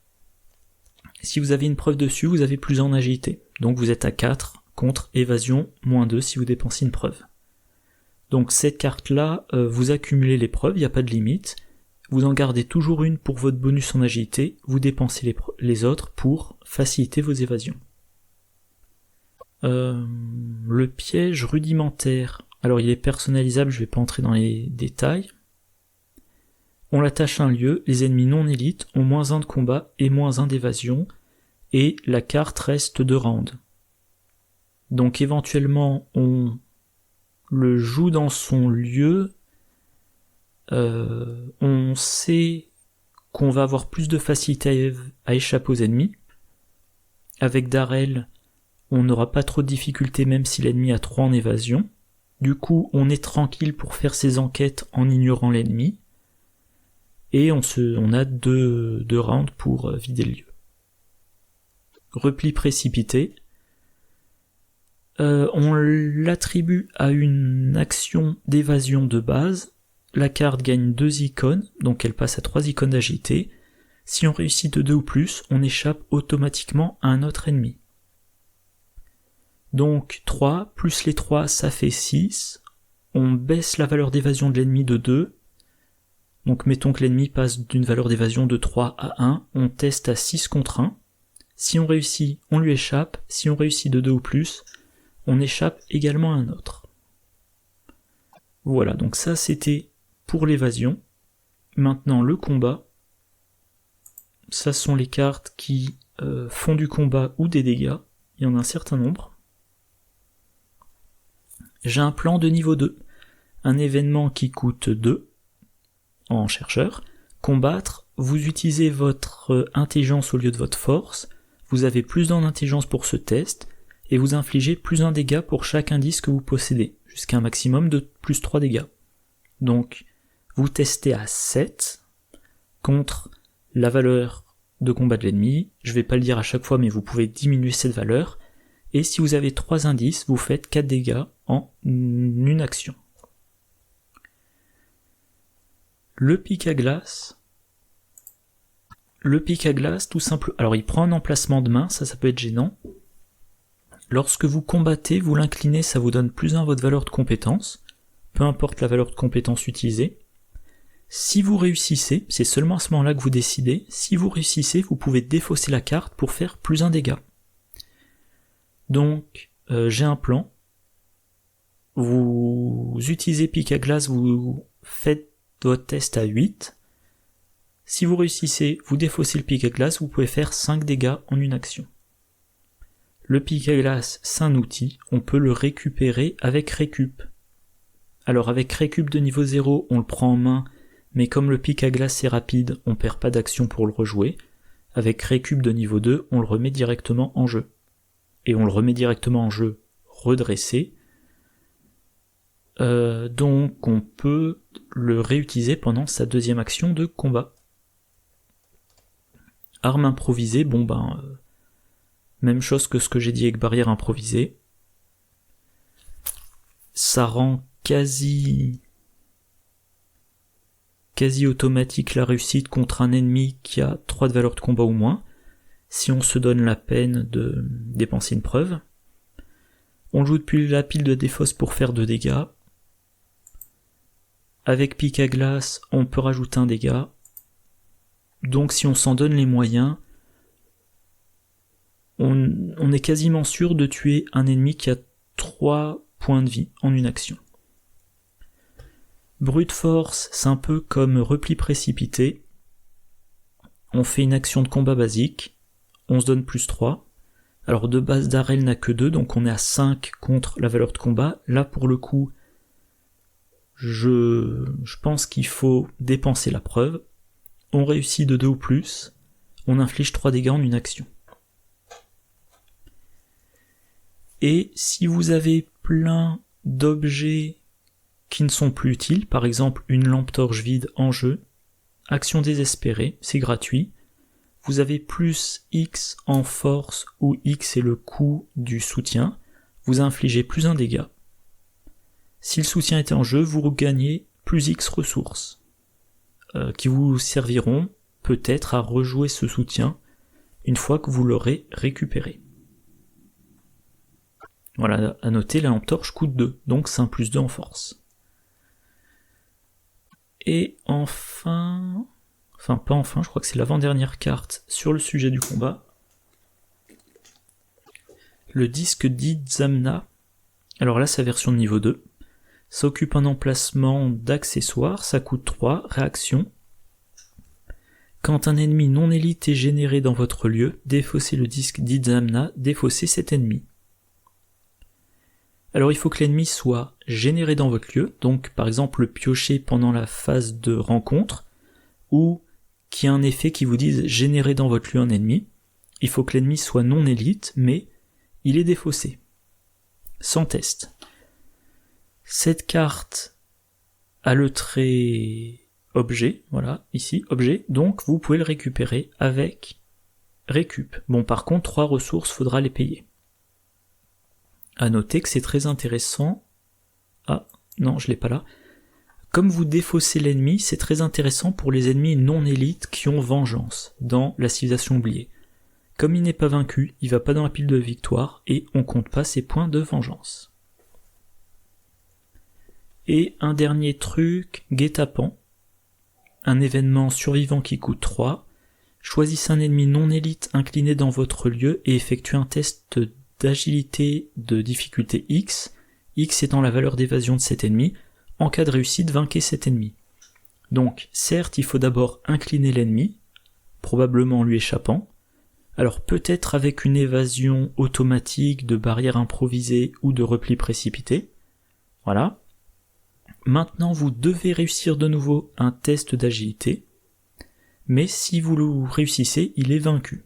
Si vous avez une preuve dessus, vous avez plus en agilité. Donc vous êtes à 4 contre évasion, -2 si vous dépensez une preuve. Donc cette carte-là, vous accumulez les preuves, il n'y a pas de limite. Vous en gardez toujours une pour votre bonus en agilité, vous dépensez les autres pour faciliter vos évasions. Le piège rudimentaire. Alors il est personnalisable, je vais pas entrer dans les détails. On l'attache à un lieu, les ennemis non élites ont -1 de combat et -1 d'évasion, et la carte reste de round. Donc éventuellement on le joue dans son lieu, on sait qu'on va avoir plus de facilité à échapper aux ennemis. Avec Darrel, on n'aura pas trop de difficultés même si l'ennemi a 3 en évasion. Du coup, on est tranquille pour faire ses enquêtes en ignorant l'ennemi. et on a deux rounds pour vider le lieu. Repli précipité. On l'attribue à une action d'évasion de base. La carte gagne 2 icônes, donc elle passe à 3 icônes agitées. Si on réussit de 2 ou plus, on échappe automatiquement à un autre ennemi. Donc 3, plus les 3, ça fait 6. On baisse la valeur d'évasion de l'ennemi de 2. Donc mettons que l'ennemi passe d'une valeur d'évasion de 3 à 1. On teste à 6 contre 1. Si on réussit, on lui échappe. Si on réussit de 2 ou plus, on échappe également à un autre. Voilà, donc ça c'était pour l'évasion. Maintenant le combat. Ça sont les cartes qui font du combat ou des dégâts. Il y en a un certain nombre. J'ai un plan de niveau 2. Un événement qui coûte 2 en chercheur. Combattre, vous utilisez votre intelligence au lieu de votre force. Vous avez plus en intelligence pour ce test. Et vous infligez plus 1 dégât pour chaque indice que vous possédez. Jusqu'à un maximum de plus 3 dégâts. Donc, vous testez à 7 contre la valeur de combat de l'ennemi. Je vais pas le dire à chaque fois, mais vous pouvez diminuer cette valeur. Et si vous avez 3 indices, vous faites 4 dégâts en une action. Le pic à glace. Le pic à glace, tout simple. Alors il prend un emplacement de main, ça peut être gênant. Lorsque vous combattez, vous l'inclinez, ça vous donne plus 1 votre valeur de compétence. Peu importe la valeur de compétence utilisée. Si vous réussissez, c'est seulement à ce moment-là que vous décidez, si vous réussissez, vous pouvez défausser la carte pour faire plus 1 dégât. Donc, j'ai un plan. Vous utilisez pic à glace, vous faites votre test à 8. Si vous réussissez, vous défaussez le pic à glace, vous pouvez faire 5 dégâts en une action. Le pic à glace, c'est un outil, on peut le récupérer avec récup. Alors avec récup de niveau 0, on le prend en main, mais comme le pic à glace est rapide, on perd pas d'action pour le rejouer. Avec récup de niveau 2, on le remet directement en jeu. Et on le remet directement en jeu redressé. Donc on peut le réutiliser pendant sa deuxième action de combat. Arme improvisée, même chose que ce que j'ai dit avec barrière improvisée. Ça rend quasi automatique la réussite contre un ennemi qui a 3 de valeur de combat ou moins, si on se donne la peine de dépenser une preuve. On joue depuis la pile de défausse pour faire 2 dégâts. Avec pic à glace, on peut rajouter un dégât. Donc si on s'en donne les moyens, on est quasiment sûr de tuer un ennemi qui a 3 points de vie en une action. Brute force, c'est un peu comme repli précipité. On fait une action de combat basique, on se donne plus 3. Alors de base Darrell n'a que 2, donc on est à 5 contre la valeur de combat. Là pour le coup, je pense qu'il faut dépenser la preuve. On réussit de 2 ou plus, on inflige 3 dégâts en une action. Et si vous avez plein d'objets qui ne sont plus utiles, par exemple une lampe torche vide en jeu, action désespérée, c'est gratuit, vous avez plus X en force où X est le coût du soutien, vous infligez plus 1 dégât. Si le soutien était en jeu, vous gagnez plus X ressources, qui vous serviront peut-être à rejouer ce soutien une fois que vous l'aurez récupéré. Voilà, à noter, la lampe torche coûte 2, donc c'est un plus 2 en force. Et enfin, je crois que c'est l'avant-dernière carte sur le sujet du combat. Le disque dit Zamna. Alors là, c'est la version de niveau 2. Ça occupe un emplacement d'accessoires, ça coûte 3, réaction. Quand un ennemi non élite est généré dans votre lieu, défaussez le disque dit Zamna, défaussez cet ennemi. Alors il faut que l'ennemi soit généré dans votre lieu, donc par exemple le piocher pendant la phase de rencontre, ou qu'il y ait un effet qui vous dise générer dans votre lieu un ennemi. Il faut que l'ennemi soit non élite, mais il est défaussé. Sans test. Cette carte a le trait objet, voilà, ici, objet, donc vous pouvez le récupérer avec récup. Bon, par contre, 3 ressources, faudra les payer. À noter que c'est très intéressant. Ah, non, je l'ai pas là. Comme vous défaussez l'ennemi, c'est très intéressant pour les ennemis non élites qui ont vengeance dans la civilisation oubliée. Comme il n'est pas vaincu, il va pas dans la pile de victoire et on compte pas ses points de vengeance. Et un dernier truc, guet-apens. Un événement survivant qui coûte 3. Choisissez un ennemi non élite incliné dans votre lieu et effectuez un test d'agilité de difficulté X, X étant la valeur d'évasion de cet ennemi. En cas de réussite, vainquez cet ennemi. Donc, certes, il faut d'abord incliner l'ennemi, probablement en lui échappant. Alors peut-être avec une évasion automatique de barrière improvisée ou de repli précipité. Voilà. Maintenant, vous devez réussir de nouveau un test d'agilité. Mais si vous le réussissez, il est vaincu.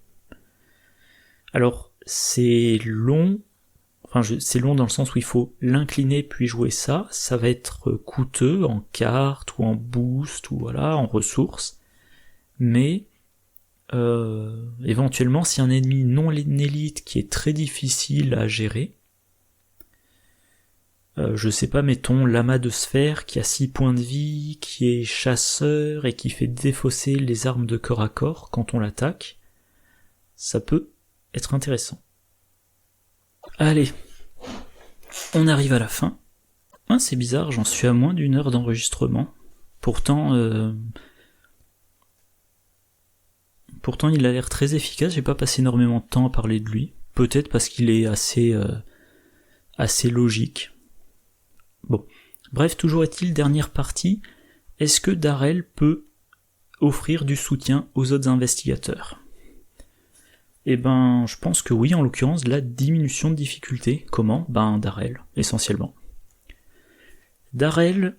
Alors, c'est long. C'est long dans le sens où il faut l'incliner puis jouer ça. Ça va être coûteux en cartes ou en boost ou voilà, en ressources. Mais éventuellement, si un ennemi non élite qui est très difficile à gérer, je sais pas, mettons l'amas de sphère qui a 6 points de vie, qui est chasseur et qui fait défausser les armes de corps à corps quand on l'attaque, ça peut être intéressant. Allez, on arrive à la fin. Ah, c'est bizarre, j'en suis à moins d'1 heure d'enregistrement. Pourtant il a l'air très efficace, j'ai pas passé énormément de temps à parler de lui. Peut-être parce qu'il est assez logique. Bon. Bref, toujours est-il, dernière partie, est-ce que Darrell peut offrir du soutien aux autres investigateurs ? Eh ben, je pense que oui, en l'occurrence, la diminution de difficulté. Comment ? Ben, Darrell, essentiellement. Darrell,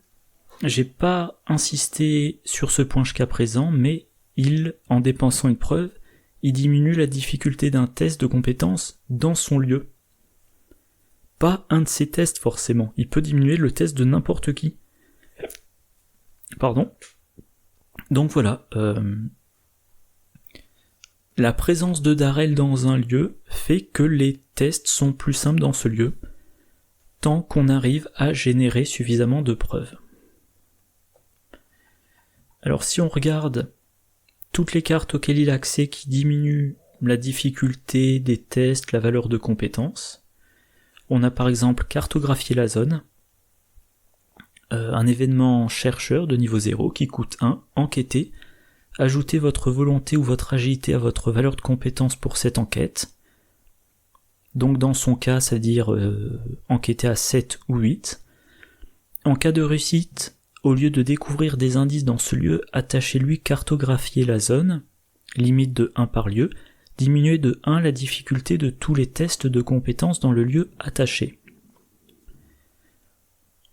j'ai pas insisté sur ce point jusqu'à présent, mais en dépensant une preuve, il diminue la difficulté d'un test de compétence dans son lieu. Pas un de ses tests forcément, il peut diminuer le test de n'importe qui. Pardon. Donc voilà, la présence de Darrell dans un lieu fait que les tests sont plus simples dans ce lieu, tant qu'on arrive à générer suffisamment de preuves. Alors si on regarde toutes les cartes auxquelles il a accès qui diminuent la difficulté des tests, la valeur de compétence, on a par exemple cartographier la zone, un événement chercheur de niveau 0 qui coûte 1, enquêter, ajoutez votre volonté ou votre agilité à votre valeur de compétence pour cette enquête. Donc dans son cas, ça veut dire enquêter à 7 ou 8. En cas de réussite, au lieu de découvrir des indices dans ce lieu, attachez-lui cartographier la zone, limite de 1 par lieu, diminuez de 1 la difficulté de tous les tests de compétences dans le lieu attaché.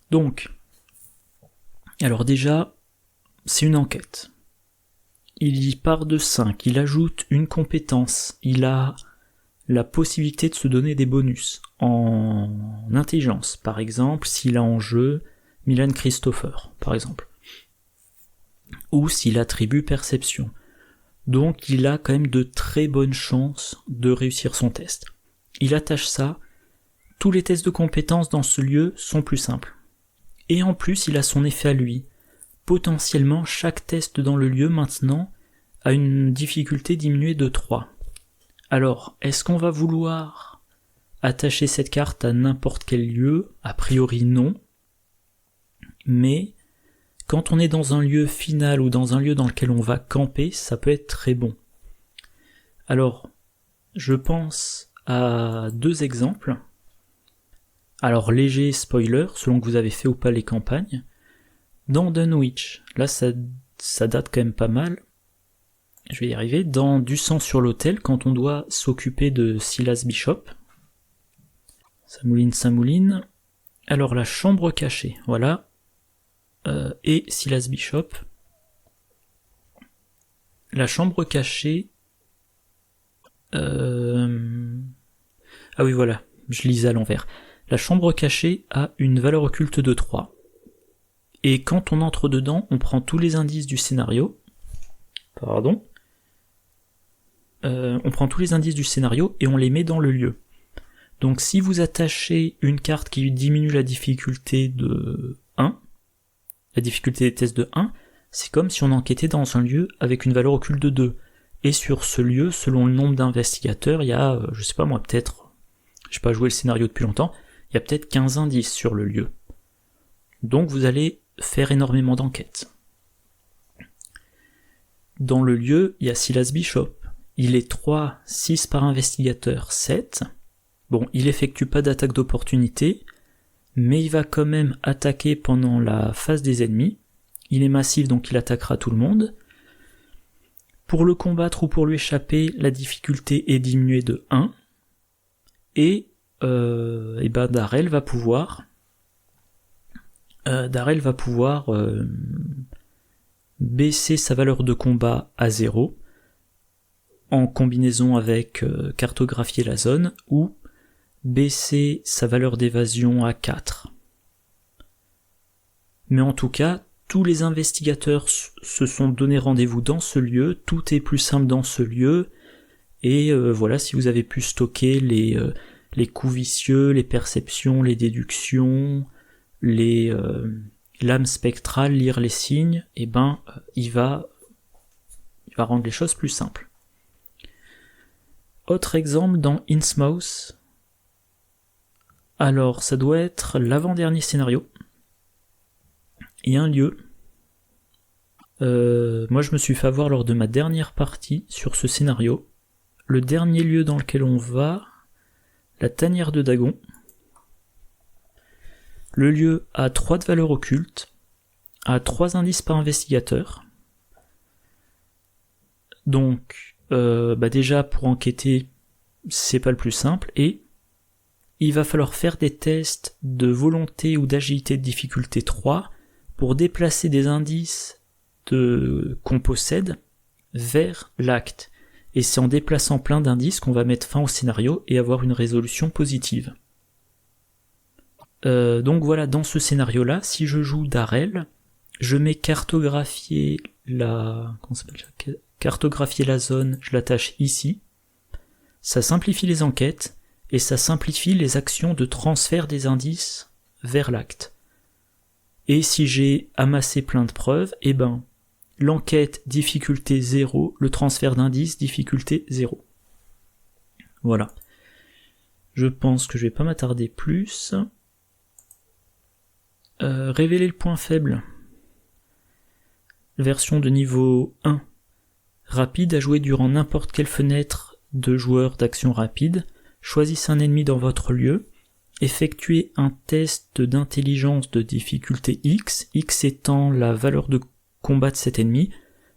Donc, alors déjà, c'est une enquête. Il y part de 5, il ajoute une compétence, il a la possibilité de se donner des bonus en intelligence, par exemple, s'il a en jeu Milan Christopher, par exemple, ou s'il attribue perception. Donc il a quand même de très bonnes chances de réussir son test. Il attache ça, tous les tests de compétences dans ce lieu sont plus simples. Et en plus il a son effet à lui. Potentiellement chaque test dans le lieu maintenant a une difficulté diminuée de 3. Alors, est-ce qu'on va vouloir attacher cette carte à n'importe quel lieu ? A priori non. Mais quand on est dans un lieu final ou dans un lieu dans lequel on va camper, ça peut être très bon. Alors, je pense à 2 exemples. Alors, léger spoiler, selon que vous avez fait ou pas les campagnes. Dans Dunwich, là ça date quand même pas mal. Je vais y arriver. Dans Du sang sur l'autel, quand on doit s'occuper de Silas Bishop. Ça mouline. Alors, la chambre cachée, voilà. Et Silas Bishop. La chambre cachée... Ah oui, voilà, je lisais à l'envers. La chambre cachée a une valeur occulte de 3. Et quand on entre dedans, on prend tous les indices du scénario. On prend tous les indices du scénario et on les met dans le lieu. Donc si vous attachez une carte qui diminue la difficulté de 1, la difficulté des tests de 1, c'est comme si on enquêtait dans un lieu avec une valeur occulte de 2. Et sur ce lieu, selon le nombre d'investigateurs, il y a, je sais pas moi, peut-être, j'ai pas joué le scénario depuis longtemps, il y a peut-être 15 indices sur le lieu. Donc vous allez faire énormément d'enquêtes. Dans le lieu, il y a Silas Bishop. Il est 3, 6 par investigateur, 7. Bon, il effectue pas d'attaque d'opportunité, mais il va quand même attaquer pendant la phase des ennemis. Il est massif, donc il attaquera tout le monde. Pour le combattre ou pour lui échapper, la difficulté est diminuée de 1. Et Darrell va pouvoir baisser sa valeur de combat à 0 en combinaison avec cartographier la zone, ou baisser sa valeur d'évasion à 4. Mais en tout cas, tous les investigateurs se sont donné rendez-vous dans ce lieu, tout est plus simple dans ce lieu, et voilà, si vous avez pu stocker les coups vicieux, les perceptions, les déductions, l'âme spectrale, lire les signes, et il va rendre les choses plus simples. Autre exemple dans Innsmouth. Alors, ça doit être l'avant-dernier scénario. Il y a un lieu. Moi, je me suis fait avoir lors de ma dernière partie sur ce scénario. Le dernier lieu dans lequel on va, la tanière de Dagon. Le lieu a 3 de valeur occulte, a 3 indices par investigateur. Donc, déjà pour enquêter, c'est pas le plus simple, et il va falloir faire des tests de volonté ou d'agilité de difficulté 3 pour déplacer des indices qu'on possède vers l'acte. Et c'est en déplaçant plein d'indices qu'on va mettre fin au scénario et avoir une résolution positive. Donc voilà, dans ce scénario-là, si je joue Darrell, je mets cartographier la zone, je l'attache ici. Ça simplifie les enquêtes et ça simplifie les actions de transfert des indices vers l'acte. Et si j'ai amassé plein de preuves, l'enquête difficulté 0, le transfert d'indices difficulté 0. Voilà. Je pense que je vais pas m'attarder plus. Révéler le point faible. Version de niveau 1. Rapide à jouer durant n'importe quelle fenêtre de joueur d'action rapide. Choisissez un ennemi dans votre lieu. Effectuez un test d'intelligence de difficulté X, X étant la valeur de combat de cet ennemi.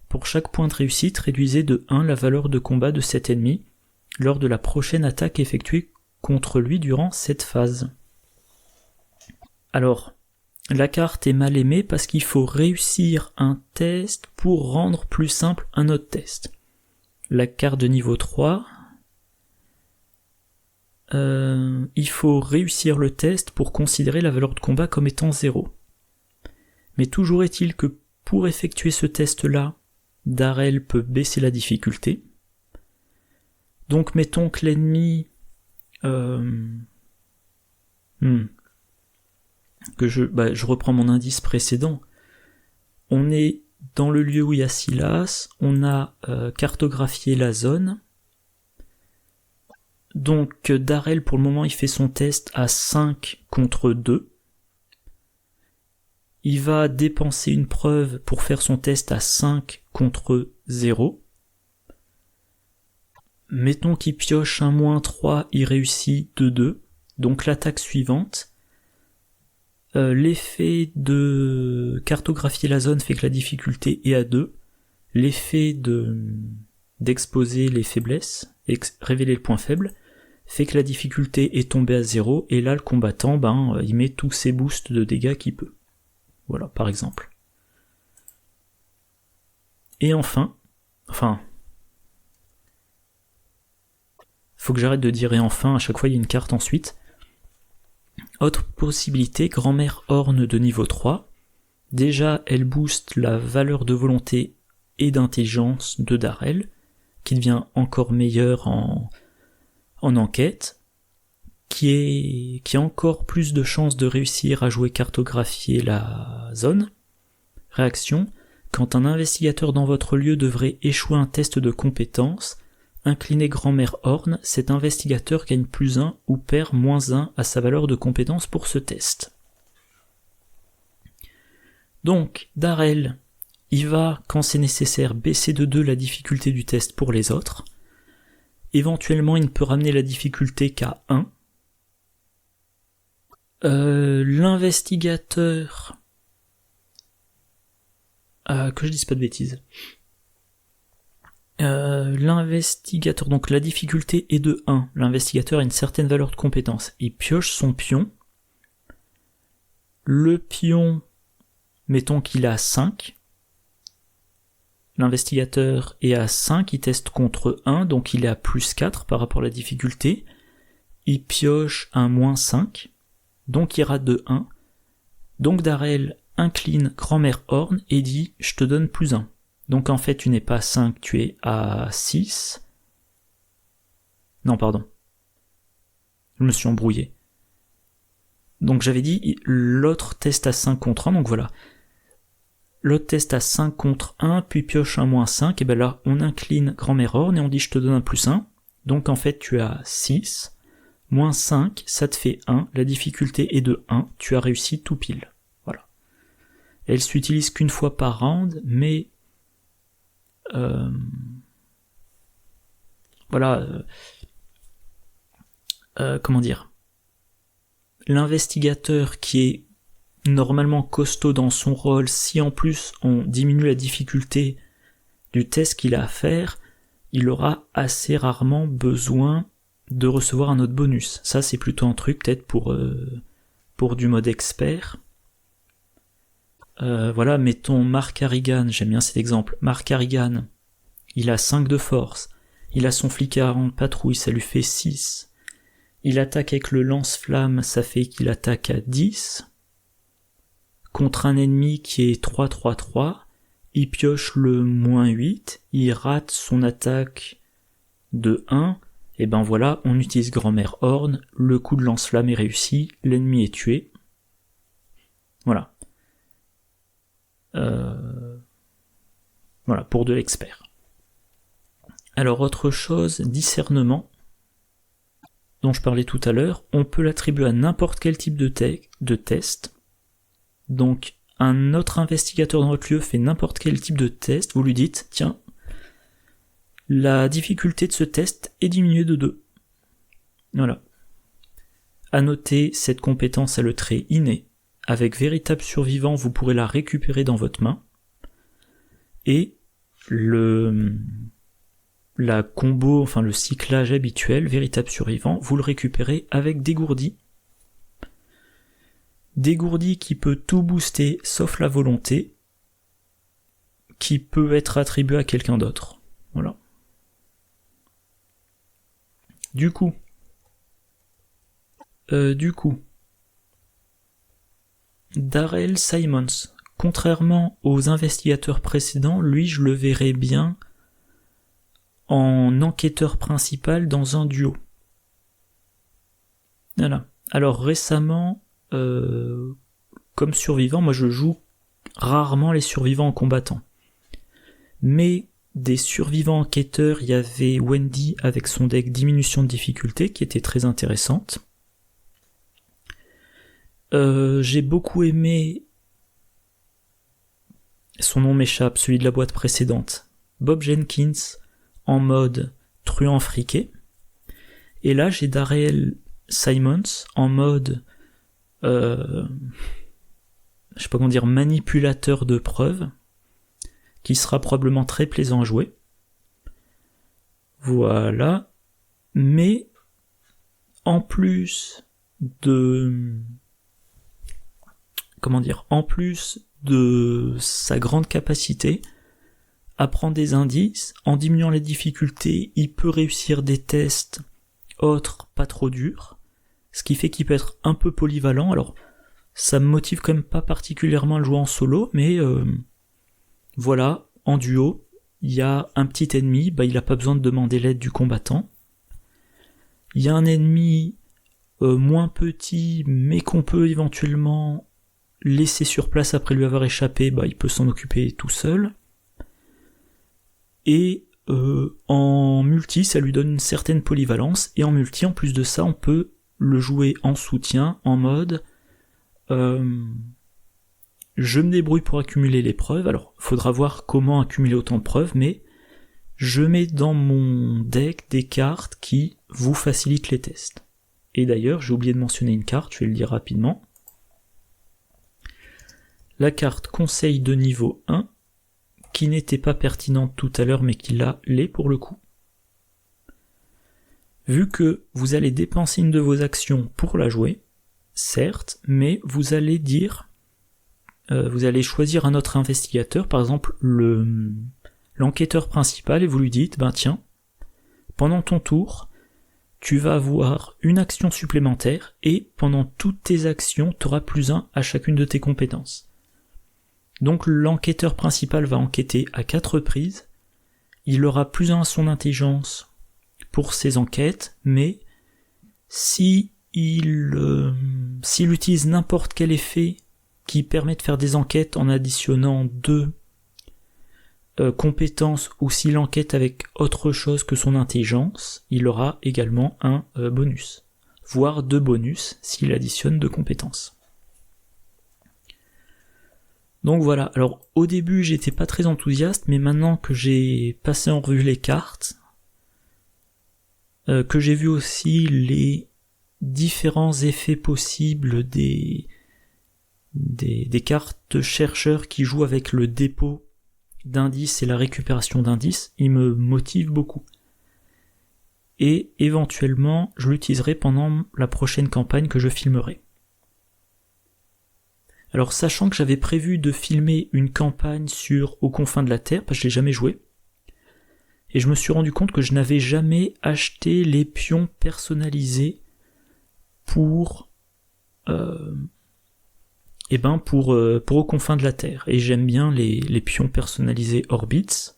Pour chaque point de réussite, réduisez de 1 la valeur de combat de cet ennemi lors de la prochaine attaque effectuée contre lui durant cette phase. Alors, la carte est mal aimée parce qu'il faut réussir un test pour rendre plus simple un autre test. La carte de niveau 3, il faut réussir le test pour considérer la valeur de combat comme étant 0. Mais toujours est-il que pour effectuer ce test-là, Darrell peut baisser la difficulté. Donc mettons que l'ennemi... je reprends mon indice précédent. On est dans le lieu où il y a Silas, on a cartographié la zone. Donc Darrell pour le moment il fait son test à 5 contre 2. Il va dépenser une preuve pour faire son test à 5 contre 0. Mettons qu'il pioche un -3, il réussit de 2. Donc l'attaque suivante, l'effet de cartographier la zone fait que la difficulté est à 2. L'effet d'exposer les faiblesses, révéler le point faible, fait que la difficulté est tombée à 0, et là le combattant, il met tous ses boosts de dégâts qu'il peut. Voilà, par exemple. Et enfin, faut que j'arrête de dire et enfin, à chaque fois il y a une carte ensuite. Autre possibilité, grand-mère Horn de niveau 3. Déjà, elle booste la valeur de volonté et d'intelligence de Darrell, qui devient encore meilleur en enquête, qui a encore plus de chances de réussir à jouer cartographier la zone. Réaction: quand un investigateur dans votre lieu devrait échouer un test de compétence, inclinez grand-mère Horn, cet investigateur gagne +1 ou perd -1 à sa valeur de compétence pour ce test. Donc, Darrell, il va, quand c'est nécessaire, baisser de 2 la difficulté du test pour les autres. Éventuellement, il ne peut ramener la difficulté qu'à 1. L'investigateur... que je dise pas de bêtises. L'investigateur, donc la difficulté est de 1. L'investigateur a une certaine valeur de compétence. Il pioche son pion. Le pion, mettons qu'il a 5. L'investigateur est à 5, il teste contre 1, donc il est à +4 par rapport à la difficulté. Il pioche un -5, donc il rate de 1. Donc Darrell incline grand-mère Horn et dit « je te donne +1 ». Donc en fait tu n'es pas à 5, tu es à 6. Non, pardon. Je me suis embrouillé. Donc j'avais dit l'autre teste à 5 contre 1, donc voilà. L'autre teste à 5 contre 1, puis pioche un -5, et ben là on incline grand-mère Horn et on dit je te donne un +1. Donc en fait tu as 6, -5, ça te fait 1, la difficulté est de 1, tu as réussi tout pile. Voilà. Elle s'utilise qu'une fois par round, mais voilà, comment dire, l'investigateur qui est normalement costaud dans son rôle, si en plus on diminue la difficulté du test qu'il a à faire, il aura assez rarement besoin de recevoir un autre bonus. Ça c'est plutôt un truc peut-être pour du mode expert. Voilà, mettons Mark Harrigan, j'aime bien cet exemple. Mark Harrigan, il a 5 de force, il a son flic en patrouille, ça lui fait 6. Il attaque avec le lance-flamme, ça fait qu'il attaque à 10. Contre un ennemi qui est 3-3-3, il pioche le -8, il rate son attaque de 1, et ben voilà, on utilise grand-mère Horn, le coup de lance-flamme est réussi, l'ennemi est tué. Voilà. Voilà, pour de l'expert. Alors autre chose, discernement, dont je parlais tout à l'heure, on peut l'attribuer à n'importe quel type de test. Donc un autre investigateur dans votre lieu fait n'importe quel type de test, vous lui dites, tiens, la difficulté de ce test est diminuée de 2. Voilà. À noter, cette compétence a le trait inné. Avec véritable survivant, vous pourrez la récupérer dans votre main. Et la combo, enfin le cyclage habituel, véritable survivant, vous le récupérez avec dégourdi. Dégourdi qui peut tout booster sauf la volonté, qui peut être attribué à quelqu'un d'autre. Voilà. Du coup, Darrell Simons, contrairement aux investigateurs précédents, lui je le verrais bien en enquêteur principal dans un duo. Voilà. Alors récemment, comme survivant, moi je joue rarement les survivants en combattant. Mais des survivants enquêteurs, il y avait Wendy avec son deck diminution de difficulté qui était très intéressante. J'ai beaucoup aimé, son nom m'échappe, celui de la boîte précédente, Bob Jenkins en mode truand friqué. Et là j'ai Darrell Simons en mode je sais pas comment dire, manipulateur de preuves, qui sera probablement très plaisant à jouer. Voilà. Mais en plus de sa grande capacité à prendre des indices, en diminuant les difficultés, il peut réussir des tests autres pas trop durs, ce qui fait qu'il peut être un peu polyvalent. Alors Ça me motive quand même pas particulièrement à le jouer en solo, mais voilà, en duo, il y a un petit ennemi, il a pas besoin de demander l'aide du combattant. Il y a un ennemi moins petit, mais qu'on peut éventuellement laisser sur place après lui avoir échappé, il peut s'en occuper tout seul. Et en multi, ça lui donne une certaine polyvalence, et en multi, en plus de ça, on peut le jouer en soutien, en mode je me débrouille pour accumuler les preuves. Alors, faudra voir comment accumuler autant de preuves, mais je mets dans mon deck des cartes qui vous facilitent les tests. Et d'ailleurs, j'ai oublié de mentionner une carte, je vais le dire rapidement. La carte conseil de niveau 1, qui n'était pas pertinente tout à l'heure, mais qui l'est pour le coup. Vu que vous allez dépenser une de vos actions pour la jouer, certes, mais vous allez vous allez choisir un autre investigateur, par exemple l'enquêteur principal, et vous lui dites, tiens, pendant ton tour, tu vas avoir une action supplémentaire, et pendant toutes tes actions, tu auras +1 à chacune de tes compétences. Donc l'enquêteur principal va enquêter à 4 reprises, il aura +1 à son intelligence pour ses enquêtes, mais s'il utilise n'importe quel effet qui permet de faire des enquêtes en additionnant 2 compétences, ou s'il enquête avec autre chose que son intelligence, il aura également un bonus, voire 2 bonus s'il additionne 2 compétences. Donc voilà, alors au début j'étais pas très enthousiaste, mais maintenant que j'ai passé en revue les cartes, que j'ai vu aussi les différents effets possibles des cartes chercheurs qui jouent avec le dépôt d'indices et la récupération d'indices, il me motive beaucoup. Et éventuellement, je l'utiliserai pendant la prochaine campagne que je filmerai. Alors sachant que j'avais prévu de filmer une campagne sur Aux confins de la Terre, parce que je l'ai jamais joué, et je me suis rendu compte que je n'avais jamais acheté les pions personnalisés pour Aux confins de la Terre, et j'aime bien les pions personnalisés Orbits,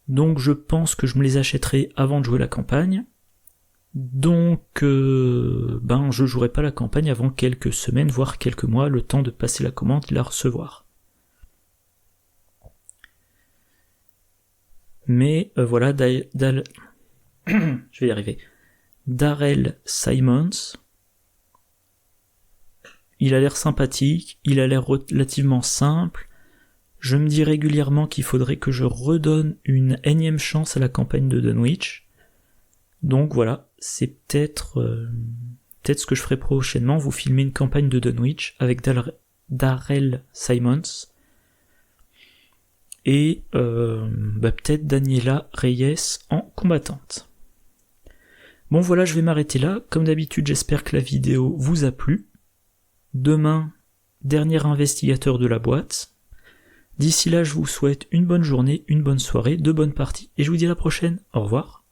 donc je pense que je me les achèterai avant de jouer la campagne. Donc je jouerai pas la campagne avant quelques semaines, voire quelques mois, le temps de passer la commande et la recevoir. Mais voilà, je vais y arriver. Darrell Simons, il a l'air sympathique, il a l'air relativement simple. Je me dis régulièrement qu'il faudrait que je redonne une énième chance à la campagne de Dunwich. Donc voilà, c'est peut-être ce que je ferai prochainement, vous filmer une campagne de Dunwich avec Darrell Simons et peut-être Daniela Reyes en combattante. Bon voilà, je vais m'arrêter là. Comme d'habitude, j'espère que la vidéo vous a plu. Demain, dernier investigateur de la boîte. D'ici là, je vous souhaite une bonne journée, une bonne soirée, de bonnes parties, et je vous dis à la prochaine. Au revoir.